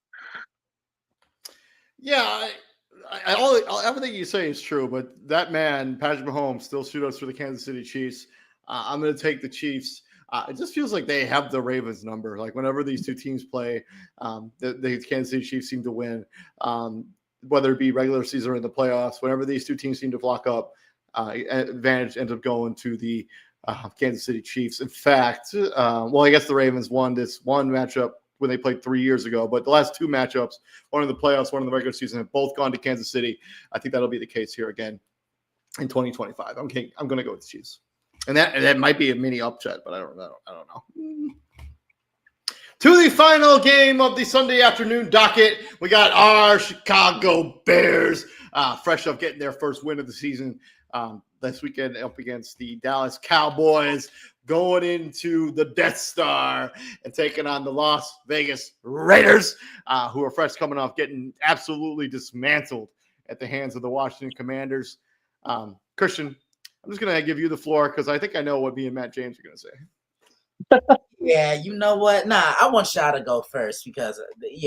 Yeah, everything you say is true, but that man, Patrick Mahomes, still shoot us for the Kansas City Chiefs. I'm going to take the Chiefs. It just feels like they have the Ravens number. Like whenever these two teams play, the Kansas City Chiefs seem to win. Whether it be regular season or in the playoffs, whenever these two teams seem to block up, advantage ends up going to the Kansas City Chiefs. In fact, I guess the Ravens won this one matchup when they played 3 years ago, but the last two matchups, one in the playoffs, one in the regular season, have both gone to Kansas City. I think that'll be the case here again in 2025. I'm going to go with the Chiefs, and that might be a mini upset, but I don't know. To the final game of the Sunday afternoon docket, we got our Chicago Bears, fresh up getting their first win of the season this weekend up against the Dallas Cowboys, going into the Death Star and taking on the Las Vegas Raiders, who are fresh coming off getting absolutely dismantled at the hands of the Washington Commanders. Christian, I'm just going to give you the floor because I think I know what me and Matt James are going to say. Yeah, you know what? Nah, I want y'all to go first because,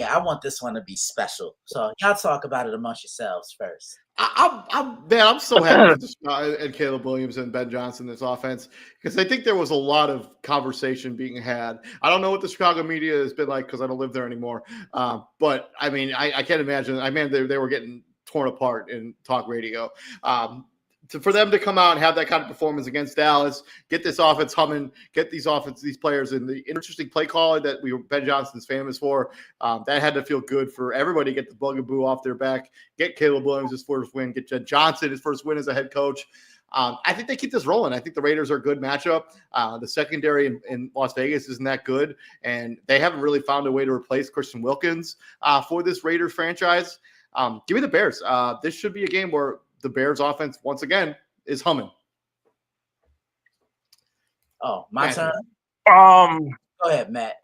I want this one to be special. So y'all talk about it amongst yourselves first. I'm so happy for this and Caleb Williams and Ben Johnson, this offense, because I think there was a lot of conversation being had. I don't know what the Chicago media has been like because I don't live there anymore. But I mean, I can't imagine. I mean, they were getting torn apart in talk radio. For them to come out and have that kind of performance against Dallas, get this offense humming, get these players in the interesting play calling that Ben Johnson's famous for, that had to feel good for everybody. Get the bugaboo off their back, get Caleb Williams his first win, get Jen Johnson his first win as a head coach. I think they keep this rolling. I think the Raiders are a good matchup. The secondary in Las Vegas isn't that good, and they haven't really found a way to replace Christian Wilkins for this Raiders franchise. Give me the Bears. This should be a game where the Bears offense, once again, is humming. Oh, my turn? Go ahead, Matt.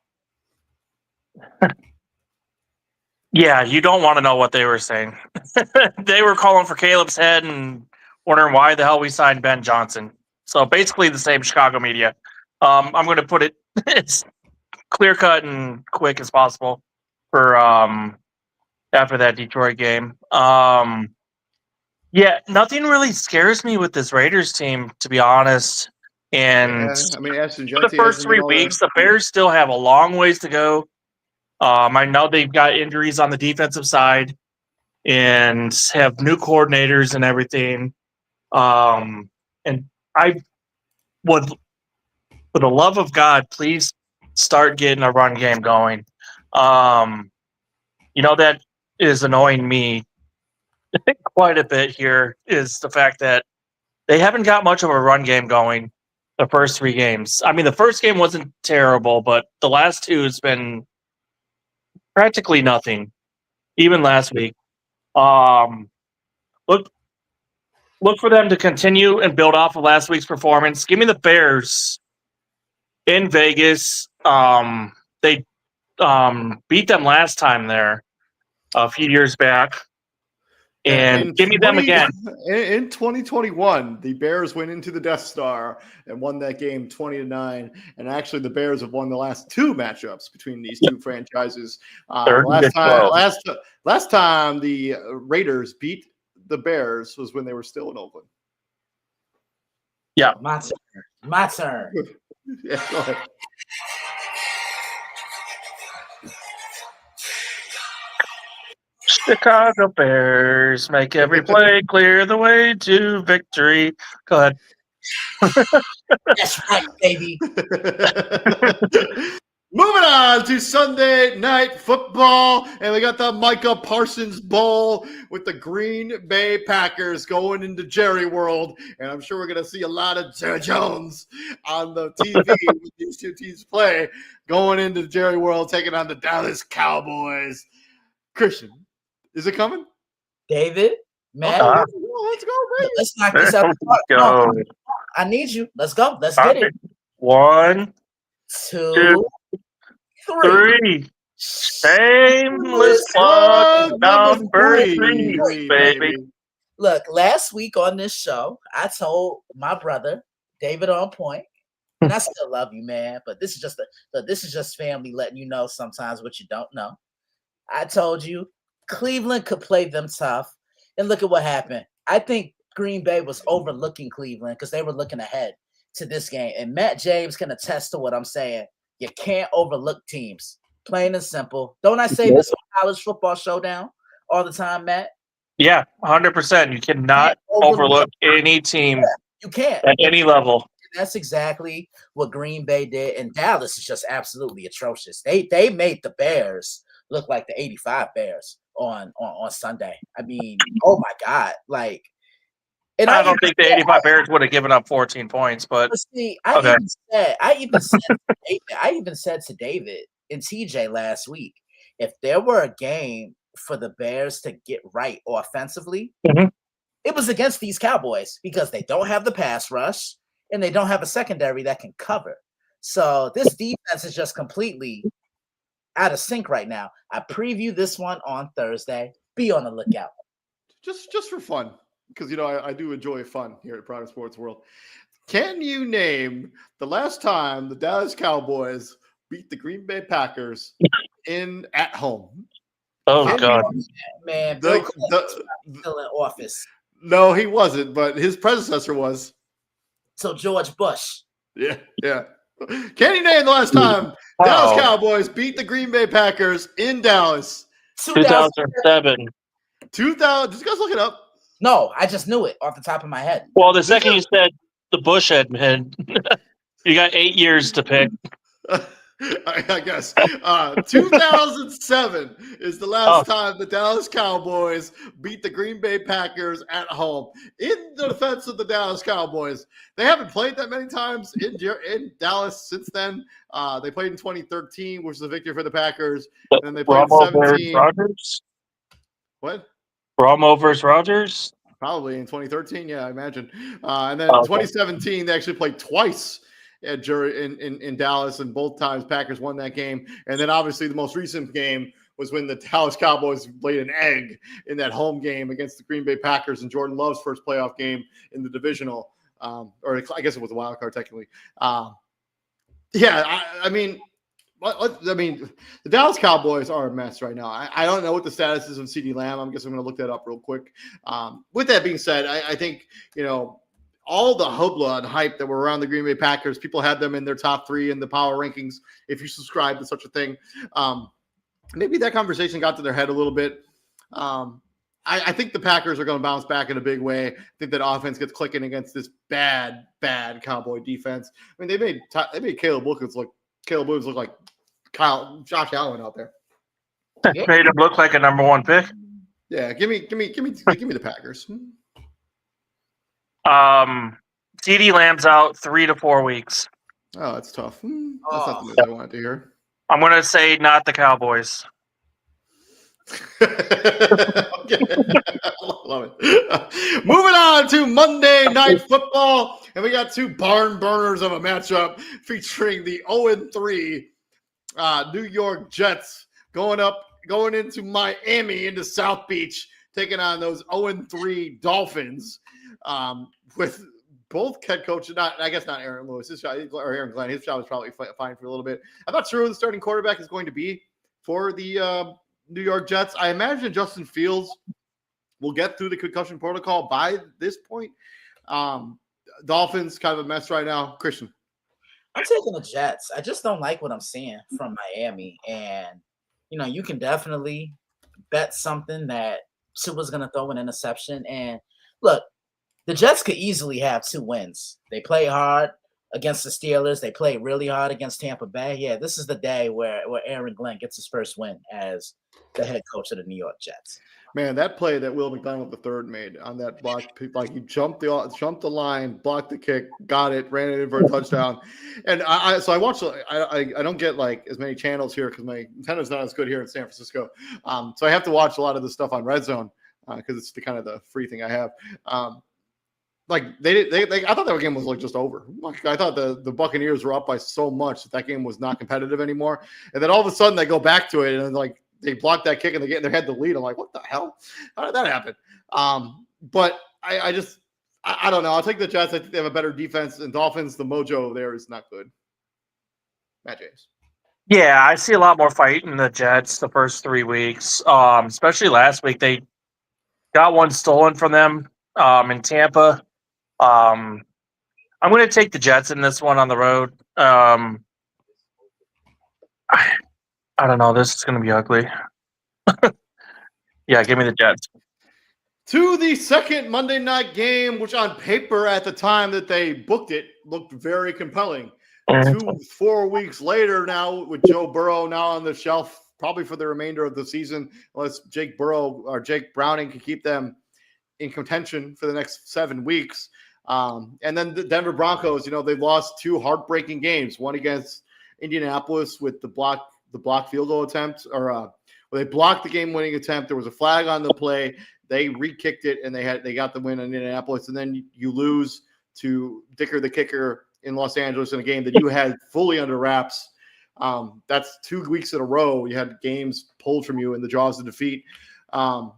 Yeah, you don't want to know what they were saying. They were calling for Caleb's head and wondering why the hell we signed Ben Johnson. So basically the same Chicago media. I'm going to put it as clear-cut and quick as possible for after that Detroit game. Yeah, nothing really scares me with this Raiders team, to be honest. And I mean, for the first 3 weeks, the Bears still have a long ways to go. I know they've got injuries on the defensive side and have new coordinators and everything. And I would, for the love of God, please start getting a run game going. That is annoying me quite a bit here is the fact that they haven't got much of a run game going the first 3 games. I mean, the first game wasn't terrible, but the last 2 has been practically nothing, even last week. Look for them to continue and build off of last week's performance. Give me the Bears in Vegas. They beat them last time there a few years back. And give me them again. In 2021, the Bears went into the Death Star and won that game 20-9. And actually, the Bears have won the last 2 matchups between these two franchises. Last time the Raiders beat the Bears was when they were still in Oakland. Yeah, my turn. Yeah, go ahead. Chicago Bears make every play clear the way to victory. Go ahead. That's right, baby. Moving on to Sunday Night Football, and we got the Micah Parsons Bowl with the Green Bay Packers going into Jerry World, and I'm sure we're going to see a lot of Jerry Jones on the TV when these two teams play, going into Jerry World, taking on the Dallas Cowboys. Christian, is it coming? David, Matt, let's go, baby. Let's knock this out. Go. I need you. Let's go. Let's get it. 1, 2, 3. Shameless plug number 3, baby. Look, last week on this show, I told my brother, David On Point, And I still love you, man. But this is just family letting you know sometimes what you don't know. I told you Cleveland could play them tough, and look at what happened. I think Green Bay was overlooking Cleveland because they were looking ahead to this game. And Matt James can attest to what I'm saying. You can't overlook teams. Plain and simple. Don't I say this on College Football Showdown all the time, Matt? Yeah, 100%. You cannot overlook any team You can't. at any level. That's exactly what Green Bay did, and Dallas is just absolutely atrocious. They made the Bears look like the '85 Bears on Sunday. I mean, oh my God, like. And I don't think the '85 Bears would have given up 14 points, but see, okay. I even said to David and TJ last week, if there were a game for the Bears to get right offensively, it was against these Cowboys because they don't have the pass rush and they don't have a secondary that can cover. So this defense is just completely out of sync right now. I preview this one on Thursday. Be on the lookout. Just for fun, because I do enjoy fun here at Prime Sports World. Can you name the last time the Dallas Cowboys beat the Green Bay Packers at home? Oh God, man! Bill still in office. No, he wasn't, but his predecessor was. So George Bush. Yeah. Can you name the last time Dallas Cowboys beat the Green Bay Packers in Dallas? 2007. 2000. Did you guys look it up? No, I just knew it off the top of my head. Well, the second you said the Bush admin, you got 8 years to pick. I guess 2007 is the last time the Dallas Cowboys beat the Green Bay Packers at home. In the defense of the Dallas Cowboys, they haven't played that many times in Dallas since then. They played in 2013, which was a victory for the Packers, and then they played in 2017. Rodgers? What? Romo versus Rodgers? Probably in 2013, yeah, I imagine. And then 2017, they actually played twice in Dallas, and both times Packers won that game. And then obviously the most recent game was when the Dallas Cowboys laid an egg in that home game against the Green Bay Packers in Jordan Love's first playoff game in the divisional, or I guess it was a wild card technically. I mean, the Dallas Cowboys are a mess right now. I don't know what the status is of CeeDee Lamb. I guess I'm going to look that up real quick. With that being said, I think, all the hoopla and hype that were around the Green Bay Packers, people had them in their top 3 in the power rankings, if you subscribe to such a thing. Maybe that conversation got to their head a little bit. I think the Packers are going to bounce back in a big way. I think that offense gets clicking against this bad Cowboy defense. I mean, they made Caleb Williams look like Josh Allen out there. Made him look like a number 1 pick. Yeah, give me the Packers. CeeDee Lamb's out 3 to 4 weeks. Oh, that's tough. That's not the news I wanted to hear. I'm going to say not the Cowboys. Okay. Love it. Moving on to Monday Night Football, and we got 2 barn burners of a matchup featuring the 0-3 New York Jets going into Miami, into South Beach, taking on those 0-3 Dolphins. With both head coaches, not Aaron Lewis, or Aaron Glenn. His job is probably fine for a little bit. I'm not sure who the starting quarterback is going to be for the New York Jets. I imagine Justin Fields will get through the concussion protocol by this point. Dolphins kind of a mess right now. Christian, I'm taking the Jets. I just don't like what I'm seeing from Miami, and you can definitely bet something that Tua's going to throw an interception. And look, the Jets could easily have 2 wins. They play hard against the Steelers. They play really hard against Tampa Bay. Yeah, this is the day where Aaron Glenn gets his first win as the head coach of the New York Jets. Man, that play that Will McDonald III made on that block, like he jumped the line, blocked the kick, got it, ran it in for a touchdown. And I watched. I don't get like as many channels here because my antenna's not as good here in San Francisco. So I have to watch a lot of the stuff on Red Zone because it's the kind of the free thing I have. Like they I thought that game was like just over. Like I thought the Buccaneers were up by so much that game was not competitive anymore. And then all of a sudden they go back to it and like they blocked that kick and they had the lead. I'm like, what the hell? How did that happen? But I I don't know. I'll take the Jets. I think they have a better defense, and Dolphins, the mojo there is not good. Matt James. Yeah, I see a lot more fight in the Jets the first 3 weeks. Especially last week, they got one stolen from them in Tampa. I'm going to take the Jets in this one on the road. I don't know. This is going to be ugly. Yeah, give me the Jets. To the second Monday night game, which on paper at the time that they booked it looked very compelling. 4 weeks later now with Joe Burrow now on the shelf, probably for the remainder of the season, unless Jake Browning can keep them in contention for the next 7 weeks. And then the Denver Broncos, they lost 2 heartbreaking games, one against Indianapolis with the block field goal attempt, or they blocked the game-winning attempt. There was a flag on the play. They re-kicked it, and they got the win in Indianapolis. And then you lose to Dicker the kicker in Los Angeles in a game that you had fully under wraps. That's 2 weeks in a row. You had games pulled from you in the jaws of defeat. And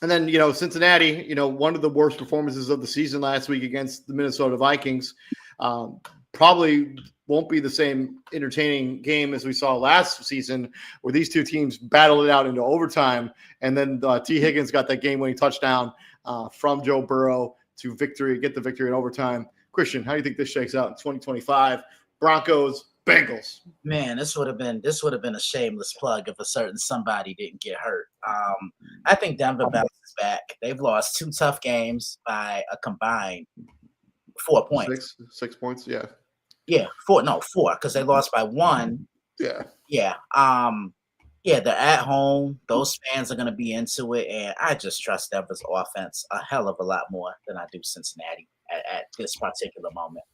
then, Cincinnati, one of the worst performances of the season last week against the Minnesota Vikings. Probably won't be the same entertaining game as we saw last season, where these two teams battled it out into overtime. And then T. Higgins got that game-winning touchdown from Joe Burrow to get the victory in overtime. Christian, how do you think this shakes out in 2025? Broncos, Bengals. Man, this would have been a shameless plug if a certain somebody didn't get hurt. I think Denver bounces back. They've lost 2 tough games by a combined 4 points. 6 points, yeah. Yeah, 4, because they lost by 1. Yeah. Yeah. They're at home. Those fans are going to be into it, and I just trust Denver's offense a hell of a lot more than I do Cincinnati at this particular moment.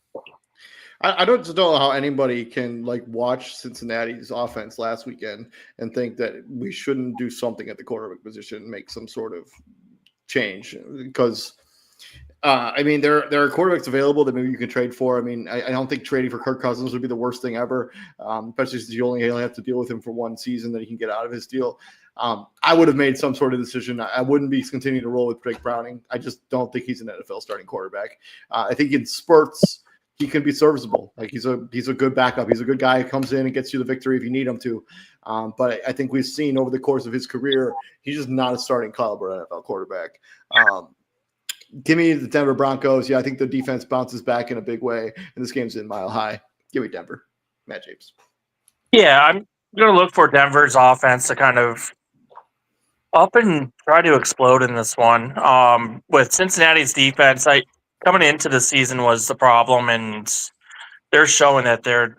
I don't know how anybody can watch Cincinnati's offense last weekend and think that we shouldn't do something at the quarterback position and make some sort of change, because there are quarterbacks available that maybe you can trade for. I don't think trading for Kirk Cousins would be the worst thing ever, especially since you only have to deal with him for 1 season that he can get out of his deal. I would have made some sort of decision. I wouldn't be continuing to roll with Jake Browning. I just don't think he's an NFL starting quarterback. I think in spurts he can be serviceable. He's a good backup. He's a good guy who comes in and gets you the victory if you need him to. But I think we've seen over the course of his career, he's just not a starting caliber NFL quarterback. Give me the Denver Broncos. Yeah, I think the defense bounces back in a big way, and this game's in Mile High. Give me Denver. Matt James. Yeah, I'm going to look for Denver's offense to kind of up and try to explode in this one. With Cincinnati's defense, coming into the season was the problem, and they're showing that they're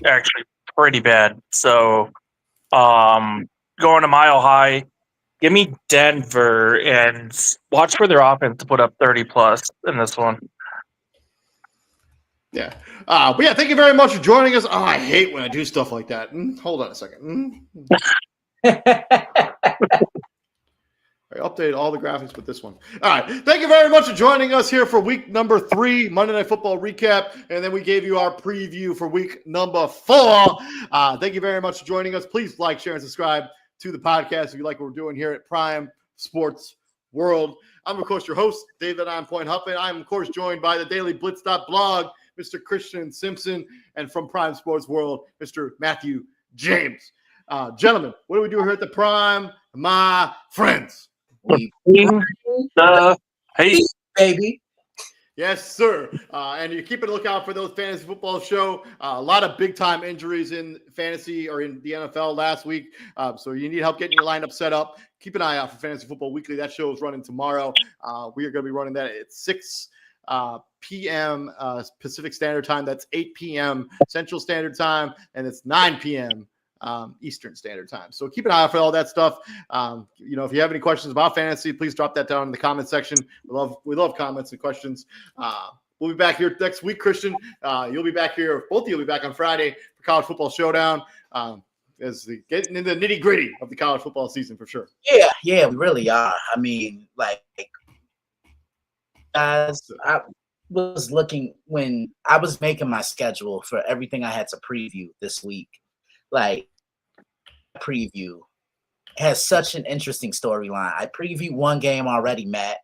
actually pretty bad. So going to Mile High, give me Denver and watch for their offense to put up 30+ in this one. Yeah. But yeah, thank you very much for joining us. Oh, I hate when I do stuff like that. Hold on a second. I updated all the graphics with this one. All right. Thank you very much for joining us here for week number 3, Monday Night Football recap. And then we gave you our preview for week number 4. Thank you very much for joining us. Please like, share, and subscribe to the podcast if you like what we're doing here at Prime Sports World. I'm, of course, your host, David On Point Huffman. I'm, of course, joined by the Daily Blitz.blog, Mr. Christian Simpson, and from Prime Sports World, Mr. Matthew James. Gentlemen, what do we do here at the Prime, my friends? We the hate, baby. Yes, sir. And you keep a lookout for those fantasy football show. A lot of big-time injuries in fantasy or in the NFL last week. So you need help getting your lineup set up. Keep an eye out for Fantasy Football Weekly. That show is running tomorrow. We are going to be running that at 6 p.m. Pacific Standard Time. That's 8 p.m. Central Standard Time, and it's 9 p.m. Eastern Standard Time. So keep an eye out for all that stuff. If you have any questions about fantasy, please drop that down in the comment section. We love comments and questions. We'll be back here next week, Christian. You'll be back here. Both of you will be back on Friday for College Football Showdown. As getting into the nitty gritty of the college football season for sure. Yeah, we really are. Guys, I was looking when I was making my schedule for everything I had to preview this week. Preview has such an interesting storyline. I previewed one game already, Matt.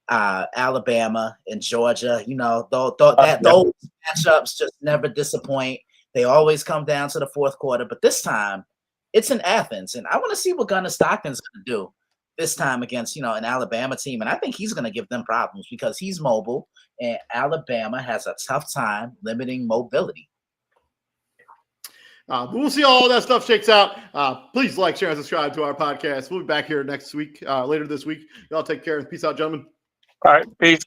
Alabama and Georgia. You know, those matchups just never disappoint. They always come down to the fourth quarter, but this time it's in Athens, and I want to see what Gunnar Stockton's going to do this time against, an Alabama team. And I think he's going to give them problems because he's mobile, and Alabama has a tough time limiting mobility. But we'll see how all that stuff shakes out. Please like, share, and subscribe to our podcast. We'll be back here next week, later this week. Y'all take care. Peace out, gentlemen. All right. Peace.